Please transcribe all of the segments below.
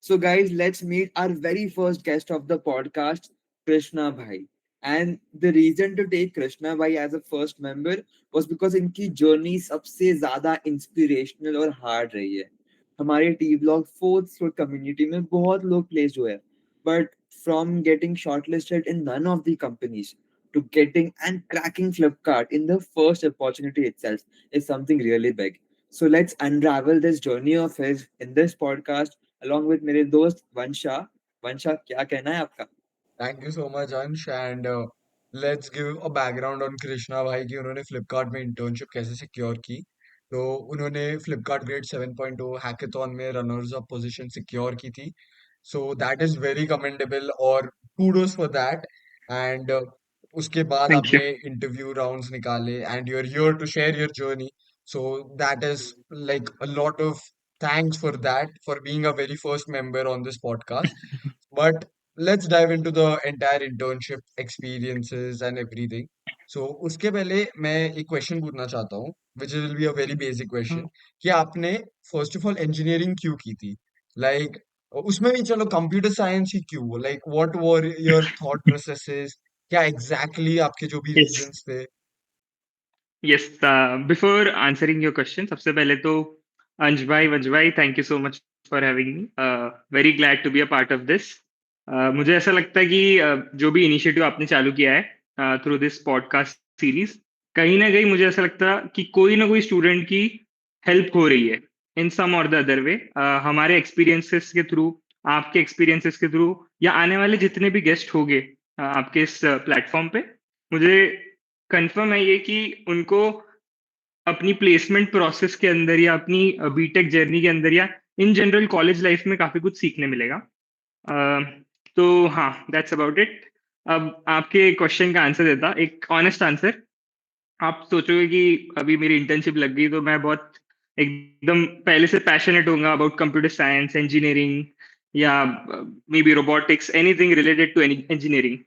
So, guys, let's meet our very first guest of the podcast, Krishna Bhai. And the reason to take Krishna Bhai as a first member was because इनकी journey सबसे ज़्यादा inspirational और hard रही है. हमारे T blog fourth floor community में बहुत लोग प्लेस हुए हैं, but from getting shortlisted in none of the companies to getting and cracking Flipkart in the first opportunity itself is something really big. So let's unravel this journey of his in this podcast along with मेरे दोस्त वंशा. वंशा, क्या कहना है आपका? Thank you so much अंश and let's give a background on Krishna भाई कि उन्होंने फ्लिपकार्ट में इंटर्नशिप कैसे सिक्योर की। तो उन्होंने फ्लिपकार्ट ग्रेड 7.0 हैकेथॉन में रनर्स अप पोजीशन सिक्योर की थी। So that is very commendable और कूडोज फॉर दैट। एंड उसके बाद Thank you. आपने इंटरव्यू राउंड्स निकाले and you are here to share your journey. So that is like a lot of thanks for that, for being a very first member on this podcast. But let's dive into the entire internship experiences and everything. So उसके पहले मैं एक question पूछना चाहता हूँ which will be a very basic question कि आपने first of all engineering क्यों की थी, like उसमें भी चलो कंप्यूटर साइंस ही क्यों, like what were your thought processes, क्या exactly आपके जो भी Yes. reasons थे। Yes. Before answering your question, सबसे पहले तो अंश भाई, वंश भाई, thank you so much for having me. Very glad to be a part of this. मुझे ऐसा लगता है कि जो भी इनिशिएटिव आपने चालू किया है थ्रू दिस पॉडकास्ट सीरीज, कहीं ना कहीं मुझे ऐसा लगता है कि कोई ना कोई स्टूडेंट की हेल्प हो रही है इन सम और द अदर वे, हमारे एक्सपीरियंसेस के थ्रू, आपके एक्सपीरियंसेस के थ्रू, या आने वाले जितने भी गेस्ट होंगे आपके इस प्लेटफॉर्म पे, मुझे कंफर्म है ये कि उनको अपनी प्लेसमेंट प्रोसेस के अंदर या अपनी बीटेक जर्नी के अंदर या इन जनरल कॉलेज लाइफ में काफी कुछ सीखने मिलेगा। अ, तो हाँ, दैट्स अबाउट इट। अब आपके क्वेश्चन का आंसर देता, एक ऑनेस्ट आंसर। आप सोचोगे कि अभी मेरी इंटर्नशिप लग गई तो मैं बहुत एकदम पहले से पैशनेट होऊंगा अबाउट कंप्यूटर साइंस, इंजीनियरिंग, या maybe robotics, anything related to engineering.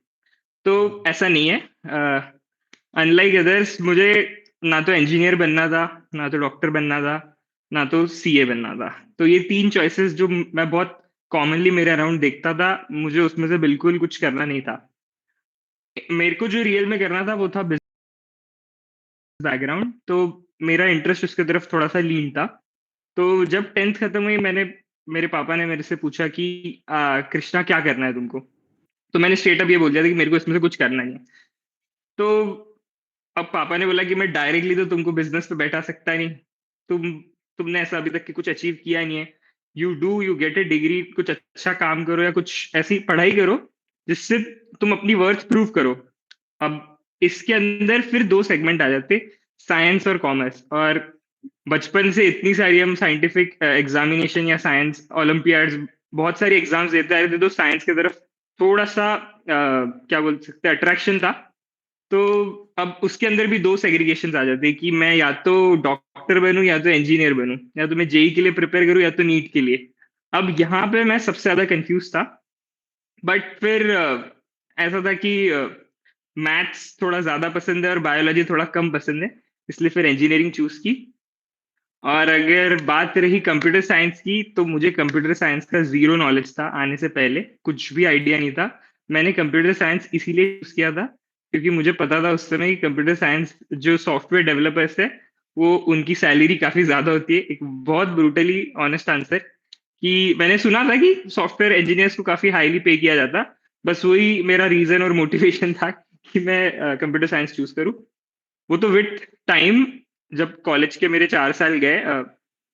तो ऐसा नहीं है। अनलाइक अदर्स, मुझे ना तो इंजीनियर बनना था, ना तो डॉक्टर बनना था, ना तो सीए बनना था। तो ये तीन चॉइसेस जो मैं बहुत कॉमनली मेरे अराउंड देखता था, मुझे उसमें से बिल्कुल कुछ करना नहीं था। मेरे को जो रियल में करना था वो था बिजनेस बैकग्राउंड, तो मेरा इंटरेस्ट उसकी तरफ थोड़ा सा लीन था। तो जब टेंथ खत्म हुई, मेरे पापा ने मेरे से पूछा कि कृष्णा क्या करना है तुमको। तो मैंने स्ट्रेट अप ये बोल दिया था कि मेरे को इसमें से कुछ करना नहीं है। तो अब पापा ने बोला कि मैं डायरेक्टली तो तुमको बिजनेस पे बैठा सकता नहीं, तुमने ऐसा अभी तक कि कुछ अचीव किया नहीं है। यू गेट ए डिग्री, कुछ अच्छा काम करो या कुछ ऐसी पढ़ाई करो जिससे तुम अपनी वर्थ प्रूव करो। अब इसके अंदर फिर दो सेगमेंट आ जाते, साइंस और कॉमर्स। और बचपन से इतनी सारी हम साइंटिफिक एग्जामिनेशन या साइंस ओलंपियाड्स, बहुत सारी एग्जाम्स देते आ रहे थे, तो साइंस की तरफ थोड़ा सा क्या बोल सकते हैं, अट्रैक्शन था। तो अब उसके अंदर भी दो सेग्रीगेशन आ जाते हैं कि मैं या तो डॉक्टर बनूं या तो इंजीनियर बनूं, या तो मैं जेई के लिए प्रिपेयर करूं या तो नीट के लिए। अब यहाँ पे मैं सबसे ज्यादा कंफ्यूज था। बट फिर ऐसा था कि मैथ्स थोड़ा ज्यादा पसंद है और बायोलॉजी थोड़ा कम पसंद है, इसलिए फिर इंजीनियरिंग चूज की। और अगर बात रही कंप्यूटर साइंस की, तो मुझे कंप्यूटर साइंस का जीरो नॉलेज था, आने से पहले कुछ भी आइडिया नहीं था। मैंने कंप्यूटर साइंस इसीलिए चूज किया था क्योंकि मुझे पता था उस समय कि कंप्यूटर साइंस जो सॉफ्टवेयर डेवलपर्स है, वो उनकी सैलरी काफी ज्यादा होती है। एक बहुत ब्रूटली ऑनेस्ट आंसर, कि मैंने सुना था कि सॉफ्टवेयर इंजीनियर्स को काफी हाईली पे किया जाता। बस वही मेरा रीजन और मोटिवेशन था कि मैं कंप्यूटर साइंस चूज करूँ। वो तो विथ टाइम, जब कॉलेज के मेरे 4 साल गए,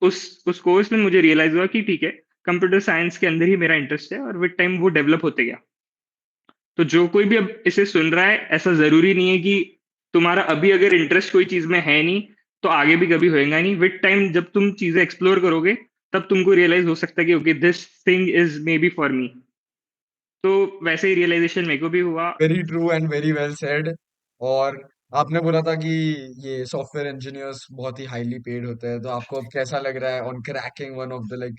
उस कोर्स में मुझे रियलाइज हुआ कि ठीक है, कंप्यूटर साइंस के अंदर ही मेरा इंटरेस्ट है, और विथ टाइम वो डेवलप होते गया। तो जो कोई भी अब इसे सुन रहा है, ऐसा जरूरी नहीं है कि तुम्हारा अभी अगर इंटरेस्ट कोई चीज में है नहीं तो आगे भी कभी होएगा नहीं। विथ टाइम जब तुम चीजें एक्सप्लोर करोगे, तब तुमको रियलाइज हो सकता है कि okay, this thing is may be for me. तो वैसे ही रियलाइजेशन मेरे को भी हुआ। Very true and very well said. और आपने बोला था कि ये सॉफ्टवेयर इंजीनियर्स बहुत ही हाईली पेड होते हैं, तो आपको अब कैसा लग रहा है on cracking one of the like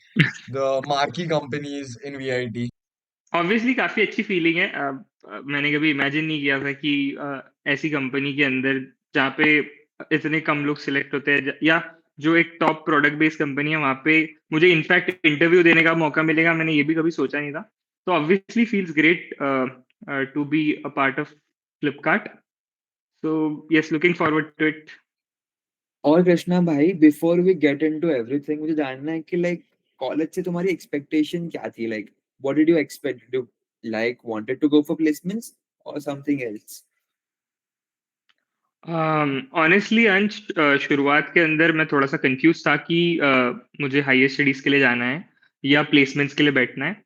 the marquee companies in VIT. Obviously काफी अच्छी फीलिंग है। मैंने कभी इमेजिन नहीं किया था कि ऐसी कंपनी के अंदर, जहाँ पे इतने कम लोग सिलेक्ट होते हैं, या जो एक टॉप प्रोडक्ट बेस्ड कंपनी है, वहाँ पे मुझे इनफैक्ट इंटरव्यू देने का मौका मिलेगा, मैंने ये भी कभी सोचा नहीं था। तो obviously feels great to be a part of Flipkart. So yes, looking forward to it. और कृष्णा भाई, before we get into everything, मुझे जानना है कि लाइक कॉलेज से तुम्हारी एक्सपेक्टेशन क्या थी? Like what did you expect? You like wanted to go for placements और समथिंग एल्स? ऑनेस्टली अंश, शुरुआत के अंदर मैं थोड़ा सा कंफ्यूज था कि मुझे हायर स्टडीज के लिए जाना है या प्लेसमेंट्स के लिए बैठना है।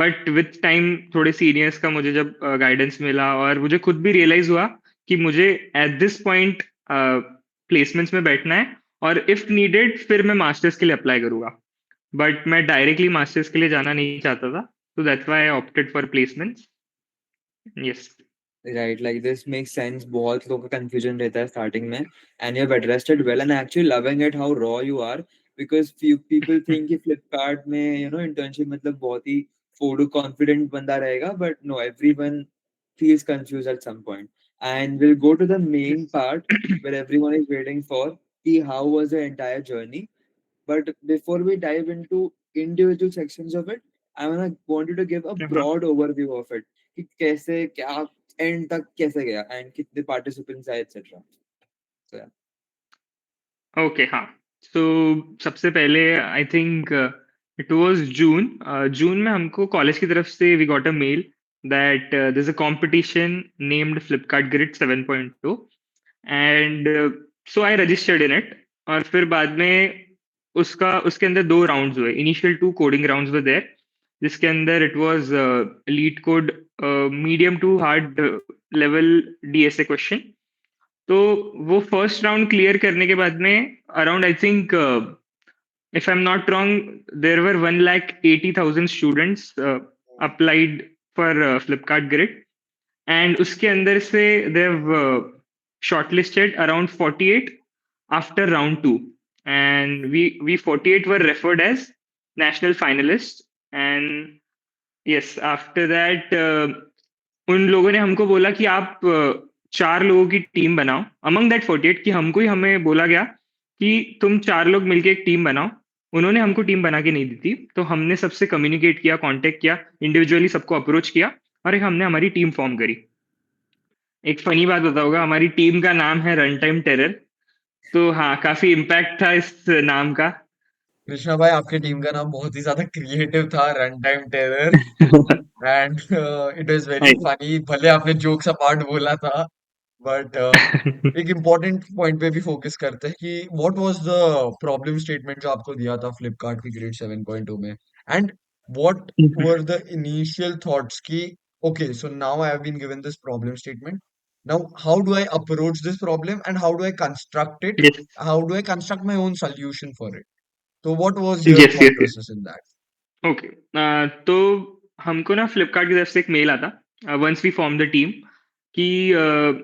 बट विथ टाइम थोड़े सीनियर्स का मुझे जब गाइडेंस मिला, और मुझे खुद भी रियलाइज हुआ कि मुझे एट दिस पॉइंट प्लेसमेंट्स में बैठना है, और इफ नीडेड फिर मैं मास्टर्स के लिए अप्लाई करूंगा। बट मैं डायरेक्टली मास्टर्स के लिए जाना नहीं चाहता था, तो that's why I opted for placements. Yes. Right, like this makes sense. बहुत लोगों का कंफ्यूजन रहता है स्टार्टिंग में, and you have addressed it well, and actually loving it how raw you are, because few people think कि Flipkart में internship मतलब बहुत ही फोटो कॉन्फिडेंट बंदा रहेगा, but no, everyone feels confused at some point. And we'll go to the main part where everyone is waiting for. See how was the entire journey. But before we dive into individual sections of it, want you to give a हाँ। broad overview of it. कि कैसे क्या and तक कैसे गया and कितने participants आए etcetera. So yeah. Okay, हाँ। सो सबसे पहले I think it was June. जून में हमको कॉलेज की तरफ से we got a mail that there is a competition named Flipkart Grid 7.2, and so I registered in it. और फिर बाद में उसके अंदर दो राउंड्स हुए। Initial two coding rounds were there, जिसके अंदर it was LeetCode, medium to hard level DSA question. तो वो फर्स्ट राउंड क्लियर करने के बाद में around I think, if I am not wrong, there were 1,80,000 students applied for Flipkart Grid, and उसके अंदर से देव shortlisted around 48 after round 2, and we 48 were referred as national finalists. And yes, after that उन लोगों ने हमको बोला कि आप चार लोगों की टीम बनाओ अमंग दैट 48, कि हमको ही हमें बोला गया कि तुम चार लोग मिलके एक टीम बनाओ। उन्होंने हमको टीम बना के नहीं दी थी, तो हमने सबसे कम्युनिकेट किया, कांटेक्ट किया, इंडिविजुअली सबको अप्रोच किया, और एक हमने हमारी टीम फॉर्म करी। एक फनी बात बताऊंगा, हमारी टीम का नाम है रन टाइम टेरर। तो हाँ, काफी इम्पैक्ट था इस नाम का। कृष्णा भाई, आपकी टीम का नाम बहुत ही ज्यादा क्रिएटिव था, run time terror. And it is very funny, भले आपने जोक्स अपार्ट बोला था, बट एक इम्पोर्टेंट पॉइंट पे भी फोकस करते हैं कि what was the problem statement जो आपको दिया था फ्लिपकार्ट की ग्रेड 7.2 में, and what were the initial thoughts कि okay, so now I have been given this problem statement, now how do I approach this problem and how do I construct it, yes, how do I construct my own solution for it? So what was your yes, thought yes, process in that? Okay. तो हमको ना फ्लिपकार्ट की तरफ से एक mail आता once we form the team, कि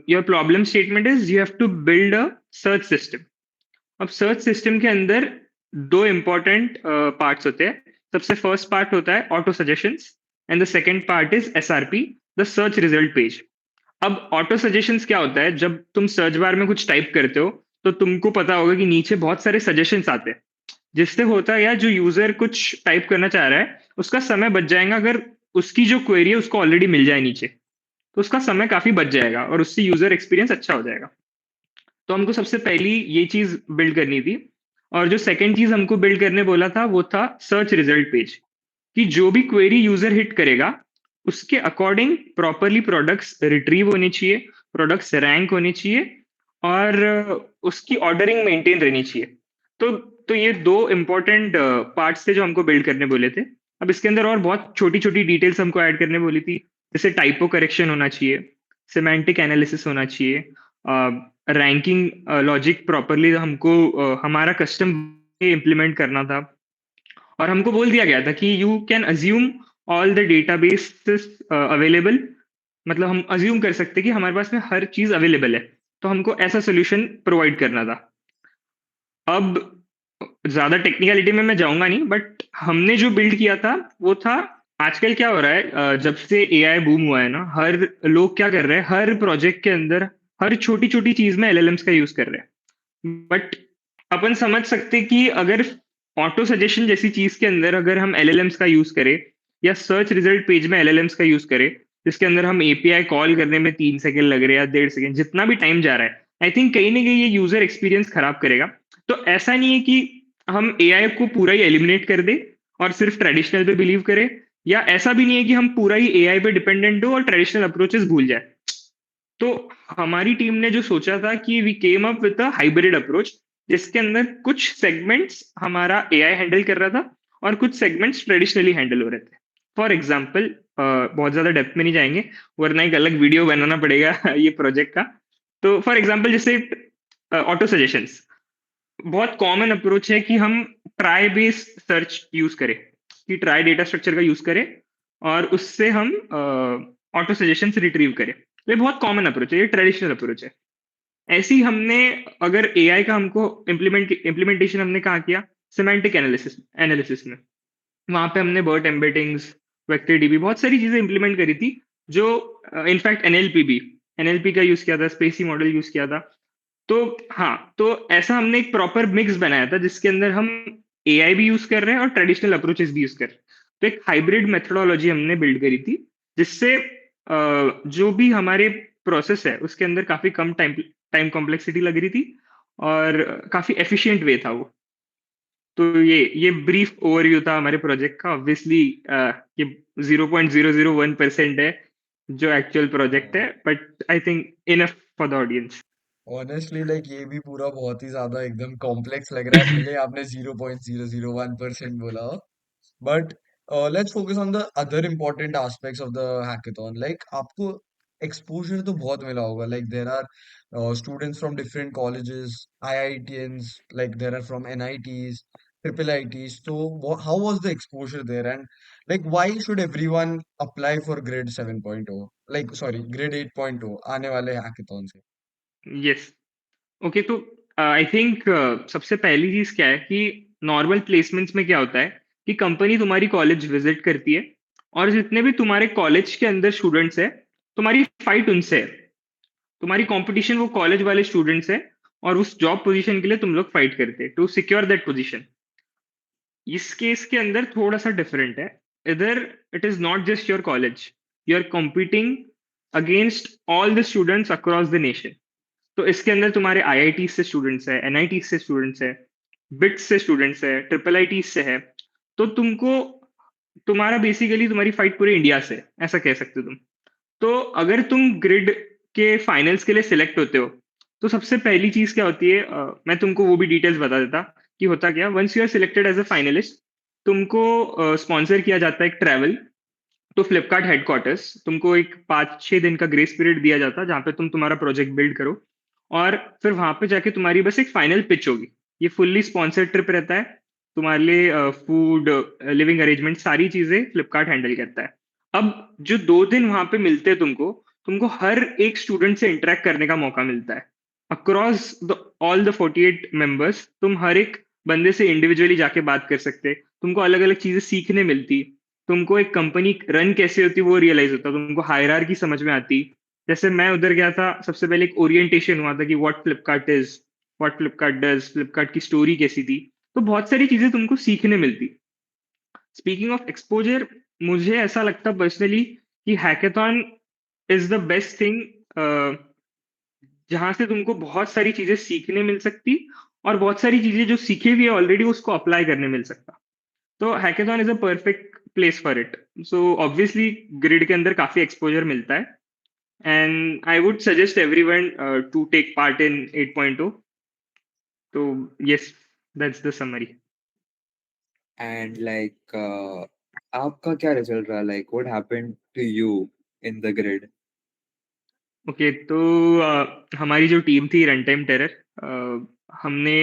your problem statement is you have to build a search system. अब सर्च सिस्टम के अंदर दो इंपॉर्टेंट पार्ट्स होते हैं। सबसे फर्स्ट पार्ट होता है auto suggestions, and the second part is SRP, the search result page. अब ऑटो सजेशंस क्या होता है? जब तुम सर्च बार में कुछ टाइप करते हो, तो तुमको पता होगा कि नीचे बहुत सारे सजेशंस आते हैं, जिससे होता है यार, जो यूजर कुछ टाइप करना चाह रहा है उसका समय बच जाएगा, अगर उसकी जो क्वेरी है उसको ऑलरेडी मिल जाए नीचे, तो उसका समय काफी बच जाएगा और उससे यूजर एक्सपीरियंस अच्छा हो जाएगा। तो हमको सबसे पहली ये चीज बिल्ड करनी थी। और जो सेकंड चीज हमको बिल्ड करने बोला था वो था सर्च रिजल्ट पेज, कि जो भी क्वेरी यूजर हिट करेगा उसके अकॉर्डिंग प्रॉपरली प्रोडक्ट्स रिट्रीव होने चाहिए, प्रोडक्ट्स रैंक होने चाहिए, और उसकी ऑर्डरिंग मेंटेन रहनी चाहिए। तो तो ये दो इंपॉर्टेंट पार्ट्स थे जो हमको बिल्ड करने बोले थे। अब इसके अंदर और बहुत छोटी छोटी डिटेल्स हमको ऐड करने बोली थी, जैसे टाइपो करेक्शन होना चाहिए, सिमेंटिक एनालिसिस होना चाहिए, रैंकिंग लॉजिक प्रॉपरली हमको हमारा कस्टम इम्प्लीमेंट करना था। और हमको बोल दिया गया था कि you can assume all the database available, मतलब हम अज्यूम कर सकते कि हमारे पास में हर चीज अवेलेबल है। तो हमको ऐसा सोल्यूशन प्रोवाइड करना था। अब ज्यादा टेक्निकलिटी में मैं जाऊंगा नहीं, बट हमने जो बिल्ड किया था वो था, आजकल क्या हो रहा है, जब से एआई बूम हुआ है ना, हर लोग क्या कर रहे हैं, हर प्रोजेक्ट के अंदर हर छोटी छोटी चीज में एलएलएम्स का यूज कर रहे हैं। बट अपन समझ सकते कि अगर ऑटो सजेशन जैसी चीज के अंदर अगर हम एलएलएम्स का यूज करें या सर्च रिजल्ट पेज में एलएलएम्स का यूज करें, जिसके अंदर हम एपीआई कॉल करने में 3 सेकंड लग रहे हैं या 1.5 सेकंड, जितना भी टाइम जा रहा है, आई थिंक कहीं ना कहीं ये यूजर एक्सपीरियंस खराब करेगा। तो ऐसा नहीं है कि हम एआई को पूरा ही एलिमिनेट कर दे और सिर्फ ट्रेडिशनल पे बिलीव करें, या ऐसा भी नहीं है कि हम पूरा ही एआई पे डिपेंडेंट हो और ट्रेडिशनल अप्रोचेस भूल जाए। तो हमारी टीम ने जो सोचा था कि we came up with a hybrid approach, जिसके अंदर कुछ सेगमेंट्स हमारा एआई हैंडल कर रहा था और कुछ सेगमेंट्स ट्रेडिशनली हैंडल हो रहे थे। फॉर एग्जाम्पल, बहुत ज्यादा डेप्थ में नहीं जाएंगे वरना एक अलग वीडियो बनाना पड़ेगा ये प्रोजेक्ट का। तो फॉर एग्जाम्पल जैसे ऑटो सजेशंस, बहुत कॉमन अप्रोच है कि हम ट्राई बेस्ड सर्च यूज करें, कि ट्राई डेटा स्ट्रक्चर का यूज करें और उससे हम ऑटो सजेशन रिट्रीव करें। ये बहुत कॉमन अप्रोच है, ये ट्रेडिशनल अप्रोच है। ऐसे ही हमने, अगर एआई का हमको इम्प्लीमेंटेशन हमने कहाँ किया, सिमेंटिक एनालिसिस एनालिसिस में। वहां पे हमने बर्ट एम्बेडिंग्स, वेक्टर डीबी, बहुत सारी चीजें इंप्लीमेंट करी थी, जो इनफैक्ट एनएलपी भी, एनएलपी का यूज किया था, स्पेसी मॉडल यूज किया था। तो हाँ, तो ऐसा हमने एक प्रॉपर मिक्स बनाया था जिसके अंदर हम एआई भी यूज कर रहे हैं और ट्रेडिशनल अप्रोचेस भी यूज कर रहे हैं। तो एक हाइब्रिड मेथोडोलॉजी हमने बिल्ड करी थी, जिससे जो भी हमारे प्रोसेस है उसके अंदर काफी कम टाइम टाइम कॉम्प्लेक्सिटी लग रही थी और काफी एफिशिएंट वे था वो। तो ये ब्रीफ ओवरव्यू था हमारे प्रोजेक्ट का। ऑब्वियसली ये 0.001% है जो एक्चुअल प्रोजेक्ट है, but I think enough for the audience. Honestly like ये भी पूरा बहुत ही ज्यादा एकदम कॉम्प्लेक्स लग रहा है, भले आपने 0.001% बोला हो। But let's focus on the other important aspects of the hackathon. Like आपको exposure तो बहुत मिला होगा. Like there are students from different colleges, IITians, like there are from NITs, triple ITs. So how was the exposure there? And like why should everyone apply for grade 7.0? Like sorry, grade 8.0 आने वाले hackathon से. Yes, okay. तो I think सबसे पहली चीज क्या है कि नॉर्मल प्लेसमेंट्स में क्या होता है कि कंपनी तुम्हारी कॉलेज विजिट करती है और जितने भी तुम्हारे कॉलेज के अंदर स्टूडेंट्स है, तुम्हारी फाइट उनसे है। तुम्हारी कंपटीशन वो कॉलेज वाले स्टूडेंट्स है और उस जॉब पोजीशन के लिए तुम लोग फाइट करते हैं टू सिक्योर दैट पोजीशन। इस केस के अंदर थोड़ा सा डिफरेंट है। इधर it is not just your college, you are competing against all the students across the nation. तो इसके अंदर तुम्हारे आईआईटी से स्टूडेंट्स है, एनआईटी से स्टूडेंट्स है, बिट्स से स्टूडेंट्स है, ट्रिपल आई से है। तो तुमको, तुम्हारा बेसिकली तुम्हारी फाइट पूरे इंडिया से है, ऐसा कह सकते हो तुम। तो अगर तुम ग्रिड के फाइनल्स के लिए सिलेक्ट होते हो, तो सबसे पहली चीज क्या होती है, मैं तुमको वो भी डिटेल्स बता देता कि होता क्या। Once you are selected as a finalist, तुमको स्पॉन्सर किया जाता है एक ट्रैवल तो फ्लिपकार्ट हेडक्वार्टर्स। तुमको एक 5-6 दिन का ग्रेस पीरियड दिया जाता है जहाँ पे तुम तुम्हारा प्रोजेक्ट बिल्ड करो, और फिर वहां पे जाके तुम्हारी बस एक फाइनल पिच होगी। ये फुल्ली स्पॉन्सर्ड ट्रिप रहता है। तुम्हारे लिए फूड, लिविंग अरेंजमेंट, सारी चीजें फ्लिपकार्ट हैंडल करता है। अब जो 2 दिन वहां पे मिलते हैं तुमको, तुमको हर एक स्टूडेंट से इंटरेक्ट करने का मौका मिलता है। Across the all the 48 members तुम हर एक बंदे से इंडिविजुअली जाके बात कर सकते। तुमको अलग अलग चीजें सीखने मिलती। तुमको एक कंपनी रन कैसे होती वो रियलाइज होता, तुमको हायरार्की समझ में आती। जैसे मैं उधर गया था, सबसे पहले एक ओरिएंटेशन हुआ था कि what Flipkart is, what Flipkart does, Flipkart की स्टोरी कैसी थी। तो बहुत सारी चीजें तुमको सीखने मिलती। स्पीकिंग ऑफ एक्सपोजर, मुझे ऐसा लगता पर्सनली कि hackathon is the best thing जहां से तुमको बहुत सारी चीजें सीखने मिल सकती और बहुत सारी चीजें जो सीखे हुई है ऑलरेडी उसको अप्लाई करने मिल सकता। तो hackathon is a perfect place for it. So obviously Grid के अंदर काफी एक्सपोजर मिलता है, and I would suggest everyone to take part in 8.0। तो yes, that's the summary. And like, आपका क्या रिजल्ट रहा? Like, what happened to you in the grid? Okay, तो हमारी जो टीम थी रन टाइम टेरर, हमने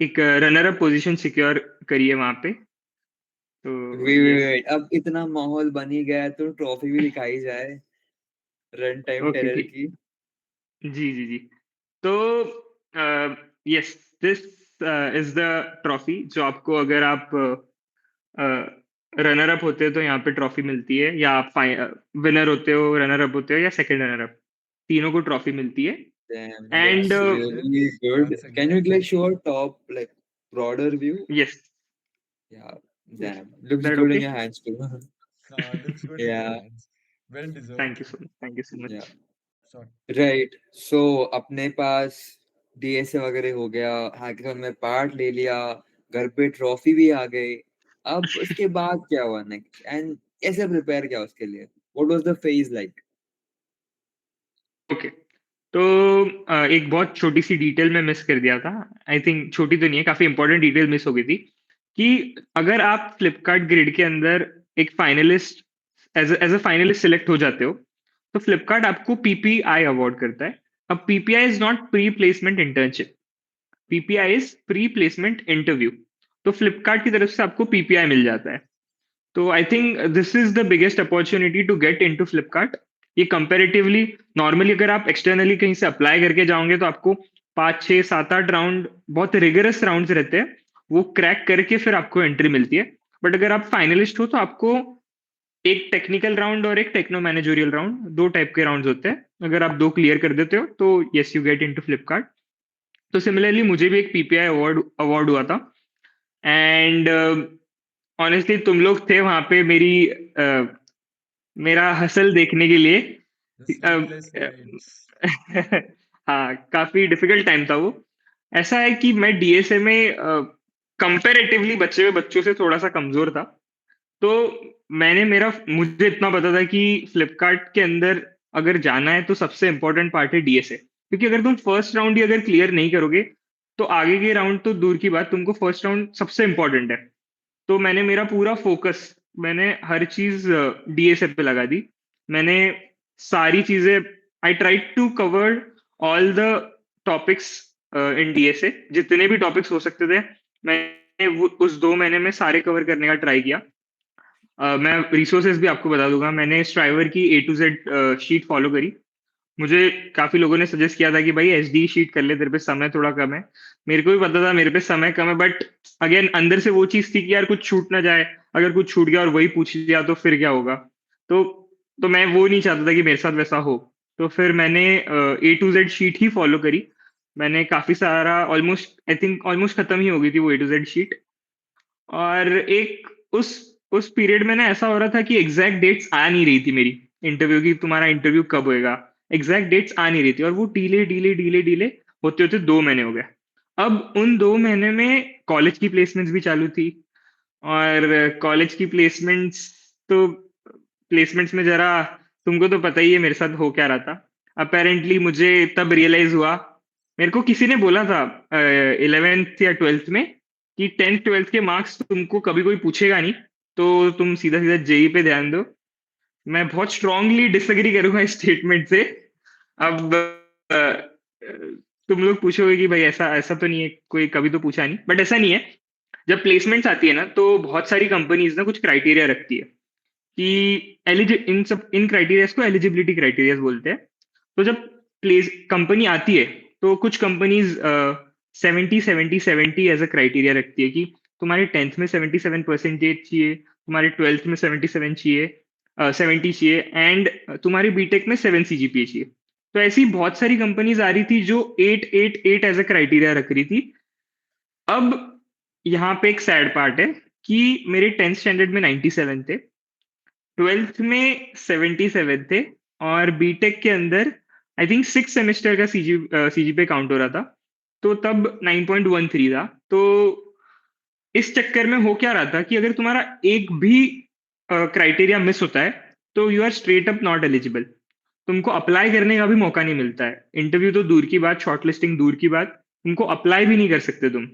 एक रनर अप पोजीशन सिक्योर करी है वहां पे। तो यस। Wait, अब इतना माहौल बन ही गया है तो ट्रॉफी भी दिखाई जाए रन टाइम ओके, टेरर ठीक। की। जी जी जी। तो yes, this is the trophy जो आपको, अगर आप रनर अप होते हो तो यहाँ पे ट्रॉफी मिलती है, या आप विनर होते हो, रनर अप होते हो, या सेकंड रनर अप, तीनों को ट्रॉफी मिलती है। Damn, And looks That's really good. that's a Can you great like thing. show a top like broader view? yes, Yeah, yes, damn, looks that good in okay? your hands too. Looks good in your Yeah, hands. Well deserved. Thank you so much. Thank you so yeah. much. Sorry. Right so अपने पास DSA वगैरह हो गया, hackathon में part ले लिया, घर पे trophy भी आ गई। अब उसके बाद क्या हुआ नेक्स्ट एंड कैसे प्रिपेयर किया उसके लिए? What was the phase like? Okay, तो एक बहुत छोटी सी डिटेल मैं मिस कर दिया था। आई थिंक छोटी तो नहीं है, काफी इंपॉर्टेंट डिटेल मिस हो गई थी कि अगर आप फ्लिपकार्ट ग्रिड के अंदर एक finalist as a finalist select हो जाते हो, तो फ्लिपकार्ट आपको पीपीआई अवार्ड करता है। अब PPI is not pre placement internship, PPI is pre placement interview. तो फ्लिपकार्ट की तरफ से आपको पीपीआई मिल जाता है। तो I think this is the biggest opportunity to get into Flipkart. ये कंपैरेटिवली, नॉर्मली अगर आप एक्सटर्नली कहीं से अप्लाई करके जाओगे तो आपको 5 6 7 8 राउंड, बहुत रिगरस राउंड्स रहते हैं, वो क्रैक करके फिर आपको एंट्री मिलती है। बट अगर आप फाइनलिस्ट हो तो आपको एक टेक्निकल राउंड और एक टेक्नो मैनेजोरियल राउंड, दो टाइप के राउंड्स होते हैं। अगर आप दो क्लियर कर देते हो तो yes you get into Flipkart. तो सिमिलरली मुझे भी एक पीपीआई अवार्ड अवार्ड हुआ था। एंड ऑनेस्टली तुम लोग थे वहां पे मेरा हसल देखने के लिए। The a, sleepless a, nights. हाँ, काफी डिफिकल्ट टाइम था वो। ऐसा है कि मैं डीएसए में कंपैरेटिवली बचे हुए बच्चों से थोड़ा सा कमजोर था। तो मुझे इतना पता था कि फ्लिपकार्ट के अंदर अगर जाना है तो सबसे इंपॉर्टेंट पार्ट है डीएसए, क्योंकि अगर तुम फर्स्ट राउंड ही अगर क्लियर नहीं करोगे तो आगे के राउंड तो दूर की बात, तुमको फर्स्ट राउंड सबसे इंपॉर्टेंट है। तो मैंने मेरा पूरा फोकस, मैंने हर चीज डीएसए पे लगा दी। मैंने सारी चीजें, I tried to cover all the topics in DSA, जितने भी टॉपिक्स हो सकते थे मैंने उस 2 महीने में सारे कवर करने का ट्राई किया। मैं रिसोर्सेज भी आपको बता दूंगा। मैंने स्ट्राइवर की A to Z sheet follow करी। मुझे काफी लोगों ने सजेस्ट किया था कि भाई एचडी शीट कर ले, तेरे पे समय थोड़ा कम है। मेरे को भी पता था मेरे पे समय कम है, बट अगेन अंदर से वो चीज थी कि यार कुछ छूट ना जाए। अगर कुछ छूट गया और वही पूछ लिया तो फिर क्या होगा। तो तो मैं वो नहीं चाहता था कि मेरे साथ वैसा हो। तो फिर मैंने A to Z sheet he follow करी। मैंने काफी सारा, ऑलमोस्ट आई थिंक ऑलमोस्ट खत्म ही हो गई थी वो A to Z शीट। और एक उस पीरियड में ना ऐसा हो रहा था कि एग्जैक्ट डेट्स आ नहीं रही थी मेरी इंटरव्यू की, तुम्हारा इंटरव्यू कब होएगा। एग्जैक्ट डेट्स आ नहीं रही थी और वो डीले डीले डीले डीले होते होते 2 महीने हो गए। अब उन 2 महीने में कॉलेज की प्लेसमेंट्स भी चालू थी। और कॉलेज की प्लेसमेंट्स, तो प्लेसमेंट्स में जरा, तुमको तो पता ही है मेरे साथ हो क्या रहा था। अपेरेंटली मुझे तब रियलाइज हुआ, मेरे को किसी ने बोला था 11th या 12th में कि 10th 12th के मार्क्स तुमको कभी कोई पूछेगा नहीं, तो तुम सीधा सीधा जेई पे ध्यान दो। मैं बहुत स्ट्रांगली डिसएग्री करूंगा इस स्टेटमेंट से। अब तुम लोग पूछोगे कि भाई ऐसा ऐसा तो नहीं है, कोई कभी तो पूछा नहीं, बट ऐसा नहीं है। जब प्लेसमेंट्स आती है ना तो बहुत सारी कंपनीज ना कुछ क्राइटेरिया रखती है कि इन क्राइटेरियाज को एलिजिबिलिटी क्राइटेरियाज बोलते हैं। तो जब प्लेस कंपनी आती है तो कुछ कंपनीज 70 70 70 एज अ क्राइटेरिया रखती है कि तुम्हारे 10th में 77% चाहिए, तुम्हारे 12th में 77 चाहिए, 70 चाहिए, एंड तुम्हारे बीटेक में 7 CGPA चाहिए। तो ऐसी बहुत सारी कंपनीज आ रही थी जो 8 8 8 एज अ क्राइटेरिया रख रही थी। अब यहाँ पे एक सैड पार्ट है कि मेरे 10th स्टैंडर्ड में 97 थे, 12th में 77 थे, और बीटेक के अंदर आई थिंक 6 सेमेस्टर का सीजीपीए काउंट हो रहा था। तो तब 9.13 था। तो इस चक्कर में हो क्या रहा था कि अगर तुम्हारा एक भी क्राइटेरिया मिस होता है तो you are straight up not eligible. तुमको अप्लाई करने का भी मौका नहीं मिलता है। इंटरव्यू तो दूर की बात, शॉर्टलिस्टिंग दूर की बात, तुमको अप्लाई भी नहीं कर सकते तुम।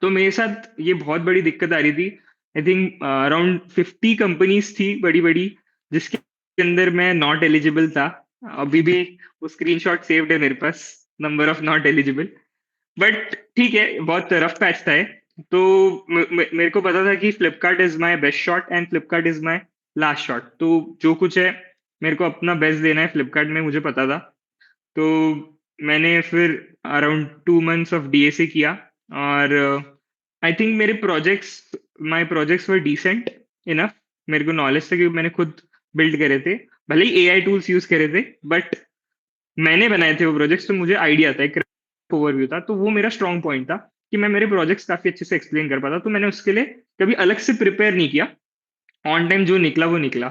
तो मेरे साथ ये बहुत बड़ी दिक्कत आ रही थी। आई थिंक अराउंड 50 कंपनीज थी बड़ी बड़ी जिसके अंदर मैं नॉट एलिजिबल था। अभी भी वो स्क्रीनशॉट सेव्ड है मेरे पास, number of not eligible. But ठीक है, बहुत रफ पैच था ये। तो मेरे को पता था कि Flipkart is my best shot and Flipkart is my last shot. तो जो कुछ है मेरे को अपना बेस्ट देना है फ्लिपकार्ट में, मुझे पता था। तो मैंने फिर अराउंड 2 मंथ्स ऑफ डीएसए किया। और आई थिंक मेरे projects my projects were decent enough. मेरे को नॉलेज था कि मैंने खुद बिल्ड करे थे, भले ही एआई टूल्स यूज करे थे, बट मैंने बनाए थे वो प्रोजेक्ट्स, तो मुझे आइडिया था, एक ओवरव्यू था, तो वो मेरा स्ट्रॉन्ग पॉइंट था कि मैं मेरे प्रोजेक्ट्स काफी अच्छे से एक्सप्लेन कर पाता। तो मैंने उसके लिए कभी अलग से प्रिपेयर नहीं किया, ऑन टाइम जो निकला वो निकला।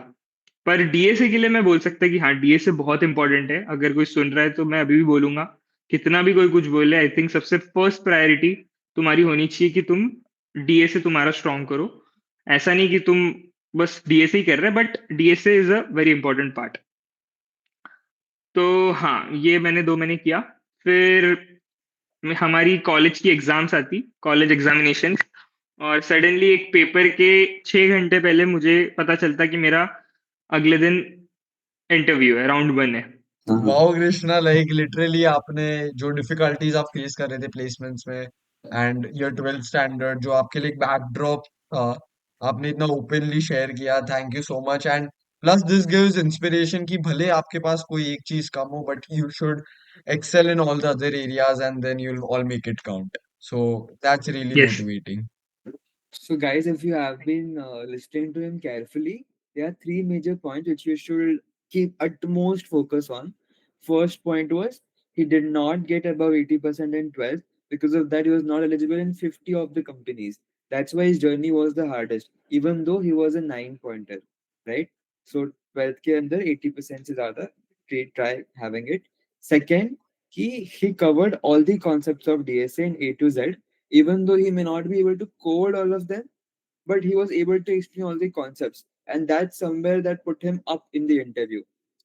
पर डीएसए के लिए मैं बोल सकता कि हाँ, डीएसए बहुत इंपॉर्टेंट है। अगर कोई सुन रहा है तो मैं अभी भी बोलूंगा, कितना भी कोई कुछ बोले, आई थिंक सबसे फर्स्ट प्रायोरिटी तुम्हारी होनी चाहिए कि तुम डीएसए तुम्हारा स्ट्रॉन्ग करो। ऐसा नहीं कि तुम बस डीएसए ही कर रहे, but DSA is a very important part. तो हाँ, ये मैंने 2 महीने किया। फिर हमारी कॉलेज की एग्जाम्स आती, कॉलेज एग्जामिनेशन, और सडनली एक पेपर के 6 घंटे पहले मुझे पता चलता कि मेरा अगले दिन इंटरव्यू है, राउंड 1 है। हाँ हाँ। वाओ कृष्णा, लाइक लिटरली आपने जो डिफिकल्टीज आप फेस कर रहे थे प्लेसमेंट्स में एंड योर 12th स्टैंडर्ड जो आपके लिए एक बैकड्रॉप था, आपने इतना ओपनली शेयर किया, thank you so much. And plus this gives inspiration कि भले आपके पास कोई एक चीज कम हो but you should excel in all the other areas and then you'll all make it count. So that's really yes, motivating. So, guys, if you have been listening to him carefully, there are three major points which you should keep utmost focus on. First point was he did not get above 80% in 12th. Because of that, he was not eligible in 50 of the companies. That's why his journey was the hardest, even though he was a 9 pointer, right? So, 12th ke andar 80% se zyada try having it. Second, he covered all the concepts of DSA in A to Z, even though he may not be able to code all of them, but he was able to explain all the concepts, and that's somewhere that put him up in the interview.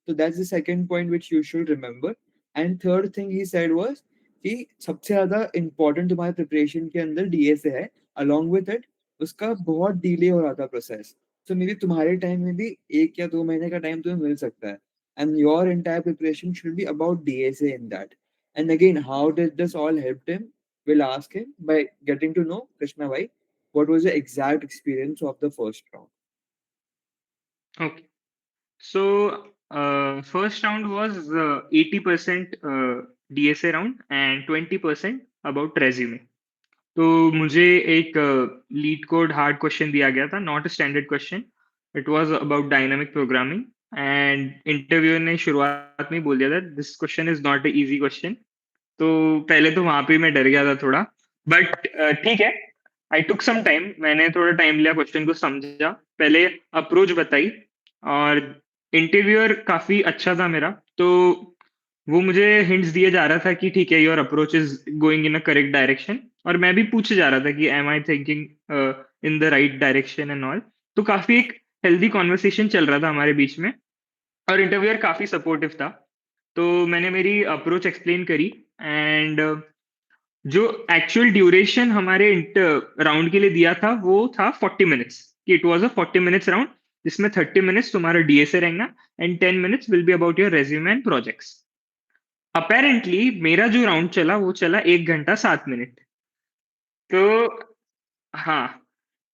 So that's the second point which you should remember. And third thing he said was कि सबसे ज्यादा important तुम्हारे preparation के अंदर DSA है, along with it उसका बहुत delay हो रहा था प्रोसेस। सो मे बी तुम्हारे टाइम में भी 1 या 2 महीने का टाइम तुम्हें मिल सकता है, and your entire preparation should be about DSA in that. And again how did this all help him, we'll ask him by getting to know Krishna Bhai, what was the exact experience of the first round? Okay. So first round was 80% DSA round and 20% about resume. तो मुझे एक leet code hard question दिया गया था, not a standard question. It was about dynamic programming, and interviewer ने शुरुआत में ही बोल दिया था this question is not a easy question. तो पहले तो वहां पे मैं डर गया था थोड़ा, बट ठीक है। आई टुक सम टाइम, मैंने थोड़ा टाइम लिया, क्वेश्चन को समझा, पहले अप्रोच बताई, और इंटरव्यूअर काफी अच्छा था मेरा। तो वो मुझे हिंट्स दिए जा रहा था कि ठीक है, your approach is going in a correct direction, और मैं भी पूछे जा रहा था कि am I thinking in the right direction and all. तो काफी एक हेल्दी कॉन्वर्सेशन चल रहा था हमारे बीच में, और इंटरव्यूअर काफी सपोर्टिव था। तो मैंने मेरी अप्रोच एक्सप्लेन करी, एंड जो एक्चुअल ड्यूरेशन हमारे राउंड के लिए दिया था वो था 40 मिनट्स, कि it was a 40 minutes round, जिसमें 30 मिनट्स तुम्हारा डीएसए रहेगा and 10 minutes will be about your resume and projects. Apparently मेरा जो राउंड चला वो चला 1 घंटा 7 मिनट। तो हाँ,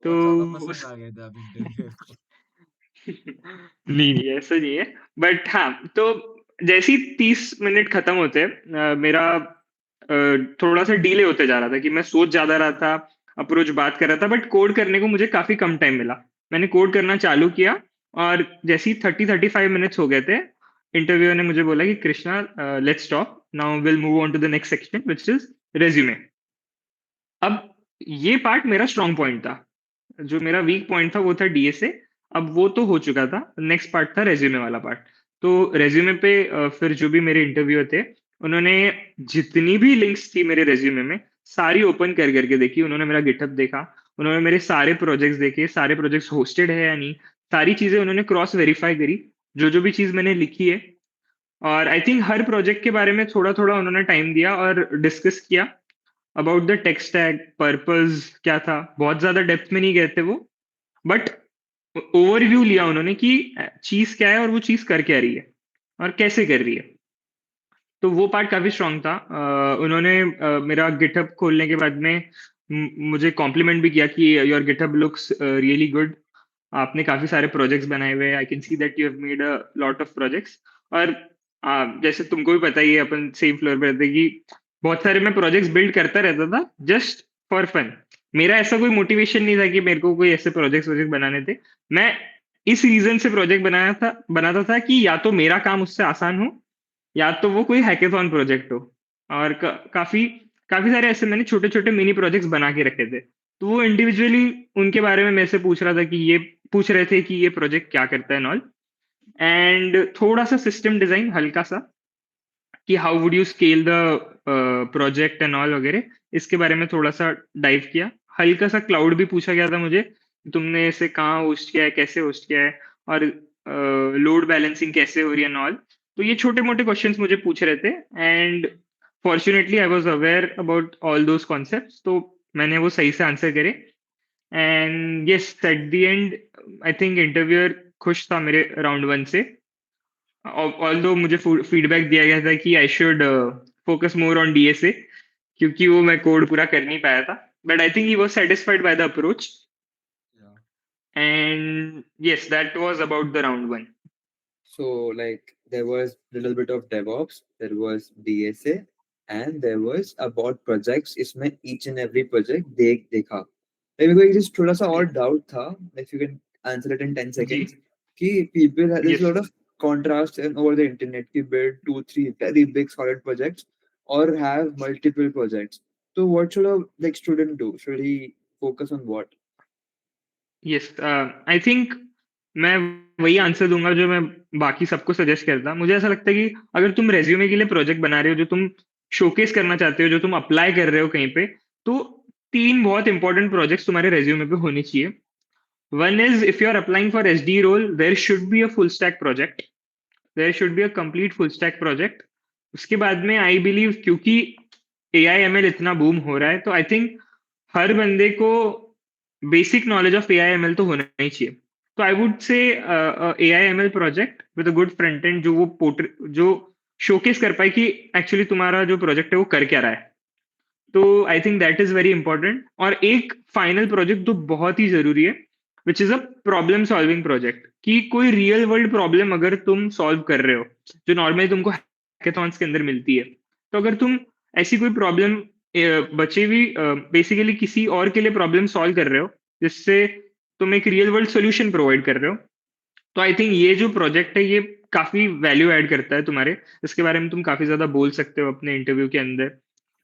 तो बहुत ज्यादा पसंद उस आ गए थे आप इंटरव्यू को। नहीं नहीं, ऐसा नहीं है। बट हाँ, तो जैसे ही 30 मिनट खत्म होते मेरा थोड़ा सा डिले होते जा रहा था, कि मैं सोच ज्यादा रहा था, अप्रोच बात कर रहा था, बट कोड करने को मुझे काफी कम टाइम मिला। मैंने कोड करना चालू किया, और जैसे ही 30-35 मिनट्स हो गए थे, इंटरव्यूअर ने मुझे बोला कि Krishna, let's stop now, will move on to the next section which is resume. अब ये पार्ट मेरा स्ट्रॉन्ग पॉइंट था, जो मेरा वीक पॉइंट था वो था डीएसए। अब वो तो हो चुका था, नेक्स्ट पार्ट था रेज्यूमे वाला पार्ट। तो रेज्यूमे पे फिर जो भी मेरे इंटरव्यू थे, उन्होंने जितनी भी लिंक्स थी मेरे रेज्यूमे में सारी ओपन कर करके देखी। उन्होंने मेरा गिटहब देखा, उन्होंने मेरे सारे प्रोजेक्ट्स देखे, सारे प्रोजेक्ट्स होस्टेड है या नहीं, सारी चीजें उन्होंने क्रॉस वेरीफाई करी, जो भी चीज मैंने लिखी है। और आई थिंक हर प्रोजेक्ट के बारे में थोड़ा थोड़ा उन्होंने टाइम दिया और डिस्कस किया about the tech stack, purpose क्या था। बहुत ज्यादा डेप्थ में नहीं गए थे वो, बट ओवरव्यू लिया उन्होंने कि चीज क्या है और वो चीज कर क्या रही है और कैसे कर रही है। तो वो पार्ट काफी स्ट्रांग था। उन्होंने मेरा गिटहब खोलने के बाद में मुझे कॉम्प्लीमेंट भी किया कि your GitHub looks really good, आपने काफी सारे प्रोजेक्ट्स बनाए हुए, I can see that you have made a lot of projects. और जैसे तुमको भी पता ही है, अपन सेम फ्लोर पे रहते हैं, कि बहुत सारे मैं प्रोजेक्ट्स बिल्ड करता रहता था जस्ट फॉर फन। मेरा ऐसा कोई मोटिवेशन नहीं था कि मेरे को कोई ऐसे प्रोजेक्ट्स वोजेक्ट बनाने थे। मैं इस रीजन से प्रोजेक्ट बनाता था कि या तो मेरा काम उससे आसान हो, या तो वो कोई हैकेथॉन प्रोजेक्ट हो। और काफी काफी सारे ऐसे मैंने छोटे छोटे मिनी प्रोजेक्ट्स बना के रखे थे। तो वो इंडिविजुअली उनके बारे में मेरे से पूछ रहा था कि ये पूछ रहे थे कि ये प्रोजेक्ट क्या करता है नॉल। एंड थोड़ा सा सिस्टम डिजाइन हल्का सा कि how would you scale the project and all वगैरह, इसके बारे में थोड़ा सा डाइव किया। हल्का सा क्लाउड भी पूछा गया था मुझे, तुमने इसे कहाँ होस्ट किया है, कैसे होस्ट किया है, और लोड बैलेंसिंग कैसे हो रही है एंड ऑल। तो ये छोटे मोटे क्वेश्चंस मुझे पूछ रहे थे, and fortunately I was aware about all those concepts, तो मैंने वो सही से आंसर करे। And yes, at the and I think interviewer खुश था मेरे राउंड वन से। ऑल्दो मुझे फीडबैक दिया गया था कि I should focus more on DSA, क्योंकि वो मैं कोड पूरा कर नहीं पाया था। But I think he was satisfied by the approach. Yeah. And yes, that was about the round one. So like there was a little bit of DevOps, there was DSA, and there was about projects. इसमें each and every project देखा. Like मेरे को एक just थोड़ा सा और doubt था. If you can answer it in 10 जी। seconds. कि people there's a yes. lot of contrast over the internet. कि build 2 3 very big solid projects or have multiple projects. So what should a like student do? Should he focus on what? Yes, I think मैं वही answer दूंगा जो मैं बाकी सबको suggest करता। मुझे ऐसा लगता है कि अगर तुम रेज्यूमे के लिए प्रोजेक्ट बना रहे हो जो तुम शोकेस करना चाहते हो, जो तुम अप्लाई कर रहे हो कहीं पे, तो तीन बहुत इंपॉर्टेंट प्रोजेक्ट्स तुम्हारे रेज्यूमे पे होने चाहिए। One is, if you are applying for SD role, there should be a full stack project, there should be a complete full stack project. उसके बाद में आई बिलीव, क्योंकि ए आई एम एल इतना boom हो रहा है, तो I think हर बंदे को basic knowledge of A I M L तो होना ही चाहिए। तो I would say A I M L project with a good front end, जो वो जो शोकेस कर पाए कि एक्चुअली तुम्हारा जो प्रोजेक्ट है वो कर क्या रहा है। तो I think that is very important. और एक फाइनल प्रोजेक्ट जो बहुत ही जरूरी है, which is a problem solving project, कि कोई रियल वर्ल्ड प्रॉब्लम अगर तुम सॉल्व कर रहे हो जो नॉर्मली तुमको हैकेथॉन्स के अंदर मिलती है, तो अगर तुम ऐसी कोई प्रॉब्लम बचे हुई बेसिकली किसी और के लिए प्रॉब्लम सॉल्व कर रहे हो, जिससे तुम एक रियल वर्ल्ड सोल्यूशन प्रोवाइड कर रहे हो, तो आई थिंक ये जो प्रोजेक्ट है ये काफी वैल्यू ऐड करता है तुम्हारे। इसके बारे में तुम काफी ज्यादा बोल सकते हो अपने इंटरव्यू के अंदर,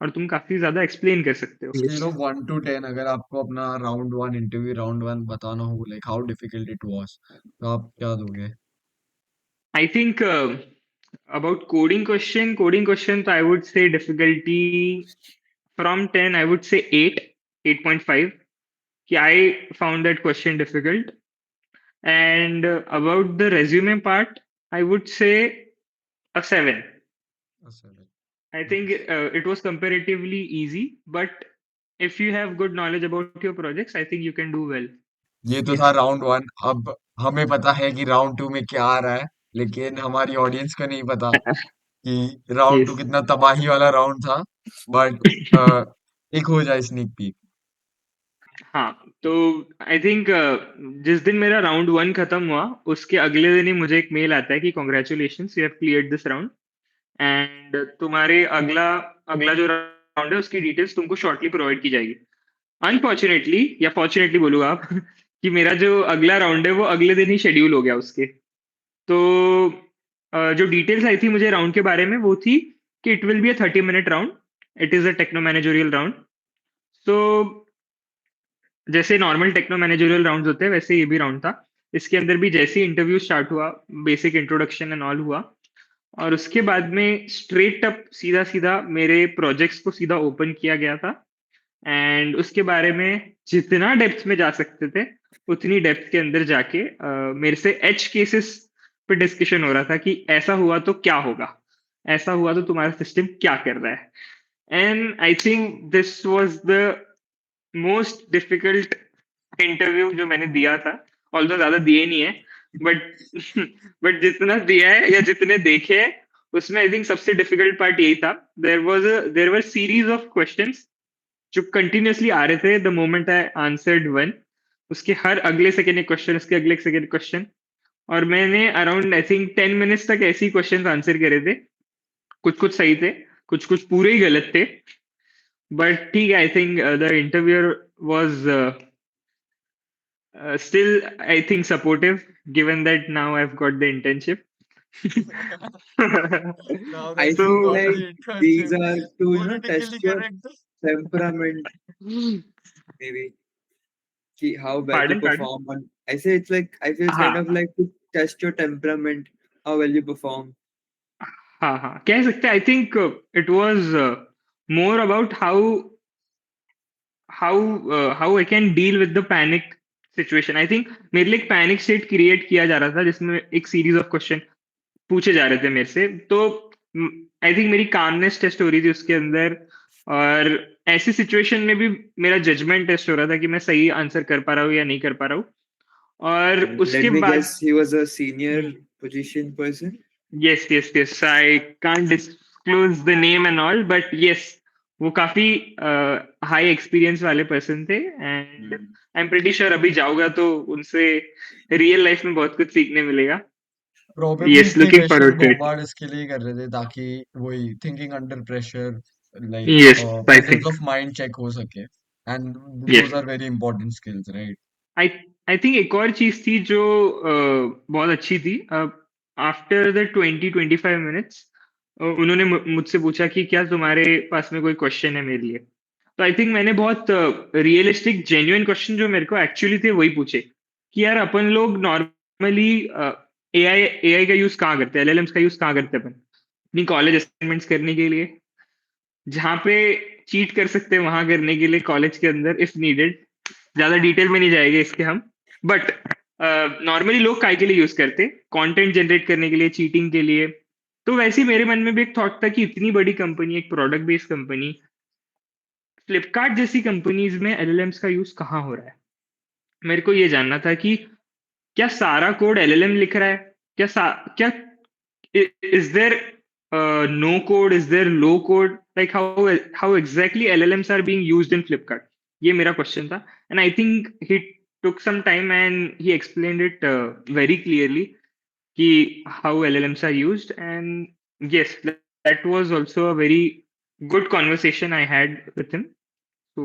और तुम काफी ज्यादा एक्सप्लेन कर सकते हो। स्केल ऑफ 1 to 10, अगर आपको अपना round one interview round one बताना हो, like how difficult it was, तो आप क्या दोगे? I think about coding question, तो I would say difficulty from 10 I would say 8, 8.5, कि I found that question difficult. And about the resume part, I would say a 7. Seven. I think it was comparatively easy, but if you have good knowledge about your projects, I think you can do well. ये तो था Yes, round one. अब हमें पता है कि round to में क्या आ रहा है, लेकिन हमारी ऑडियंस को नहीं पता कि राउंड टू yes. कितना तबाही वाला राउंड था। बट एक हो जाए स्नीक पीक। हाँ, तो आई थिंक जिस दिन मेरा राउंड वन खत्म हुआ, उसके अगले दिन ही मुझे एक मेल आता है कि congratulations, you have cleared this round, and तुम्हारे अगला अगला जो राउंड है उसकी डिटेल्स तुमको शॉर्टली प्रोवाइड की जाएगी। अनफॉर्चुनेटली, या फॉर्चुनेटली बोलूँ आप, कि मेरा जो अगला राउंड है वो अगले दिन ही शेड्यूल हो गया उसके। तो जो डिटेल्स आई थी मुझे राउंड के बारे में वो थी कि it will be a 30 minute round, it is a techno managerial round. तो जैसे नॉर्मल टेक्नो मैनेजरियल राउंड होते हैं वैसे ये भी राउंड था। इसके अंदर भी जैसे ही इंटरव्यू स्टार्ट हुआ, बेसिक इंट्रोडक्शन एंड ऑल हुआ, और उसके बाद में स्ट्रेट अप सीधा सीधा मेरे प्रोजेक्ट्स को सीधा ओपन किया गया था। एंड उसके बारे में जितना डेप्थ में जा सकते थे उतनी डेप्थ के अंदर जाके मेरे से एज केसेस पे डिस्कशन हो रहा था कि ऐसा हुआ तो क्या होगा, ऐसा हुआ तो तुम्हारा सिस्टम क्या कर रहा है। And I think this was the most difficult interview जो मैंने दिया था। ऑल्दो ज्यादा दिए नहीं है, बट बट जितना दिया है या जितने देखे हैं, उसमें आई थिंक सबसे डिफिकल्ट पार्ट यही था। There were series of questions जो कंटिन्यूअसली आ रहे थे the moment I answered one. उसके हर अगले सेकेंड एक क्वेश्चन, उसके अगले सेकेंड क्वेश्चन, और मैंने अराउंड आई थिंक 10 मिनट्स तक ऐसे ही क्वेश्चन आंसर करे थे। कुछ कुछ सही थे, कुछ कुछ पूरे ही गलत थे, बट ठीक है। I think the interviewer was still, I think, supportive, given that now I've got the internship. Now I that you feel So, got like the these internship, are to, politically test your correct. temperament, maybe. How well you pardon, pardon. perform on. I say it's like, I feel it's kind of हाँ, like to test your temperament, how well you perform. हाँ, हाँ, कह सकते हैं. I think it was more about how I can deal with the panic situation. I think मेरे लिए एक panic state create किया जा रहा था जिसमें एक series of question पूछे जा रहे थे मेरे से. तो आई थिंक मेरी कामनेस टेस्ट हो रही थी उसके अंदर. और ऐसी सिचुएशन में भी मेरा जजमेंट टेस्ट हो रहा था कि मैं सही आंसर कर पा रहा हूँ या नहीं कर पा रहा हूँ. और And let उसके me बाद guess, he was a senior position person. Yes, yes, yes, I can't disclose the name and all, but yes, वो काफी हाई एक्सपीरियंस वाले पर्सन थे. And Hmm. I am pretty sure अभी जाऊंगा तो उनसे रियल लाइफ में बहुत कुछ सीखने मिलेगा. Probably यस, इतने looking questions forward to it. Bombard इसके लिए कर रहे थे ताकि वही thinking under pressure, like yes, I presence think. Of mind check हो सके, and yes, those are very important skills, right? I I think एक और चीज थी जो बहुत अच्छी थी. आफ्टर द 20-25 मिनट्स उन्होंने मुझसे पूछा कि क्या तुम्हारे पास में कोई क्वेश्चन है मेरे लिए. तो आई थिंक मैंने बहुत रियलिस्टिक जेन्युइन क्वेश्चन जो मेरे को एक्चुअली थे वही पूछे कि यार अपन लोग नॉर्मली एआई एआई का यूज कहाँ करते हैं, एलएलएम्स का यूज कहाँ करते हैं अपन अपनी कॉलेज असाइनमेंट्स करने के लिए, जहाँ पे चीट कर सकते हैं वहां करने के लिए कॉलेज के अंदर इफ नीडेड. ज्यादा डिटेल में नहीं जाएंगे इसके हम. बट नॉर्मली लोग काय के लिए यूज करते, कंटेंट जनरेट करने के लिए, चीटिंग के लिए. तो वैसे ही मेरे मन में भी एक थॉट था कि इतनी बड़ी कंपनी, एक प्रोडक्ट बेस्ड कंपनी, फ्लिपकार्ट जैसी कंपनीज में एलएलएम्स का यूज कहाँ हो रहा है. मेरे को ये जानना था कि क्या सारा कोड एलएलएम लिख रहा है, क्या is there no code, is there low code, like how exactly LLMs are being used in Flipkart. ये मेरा क्वेश्चन था. And I think he took some time and he explained it very clearly कि how LLMs are used. And yes, that was also a very good conversation I had with him. So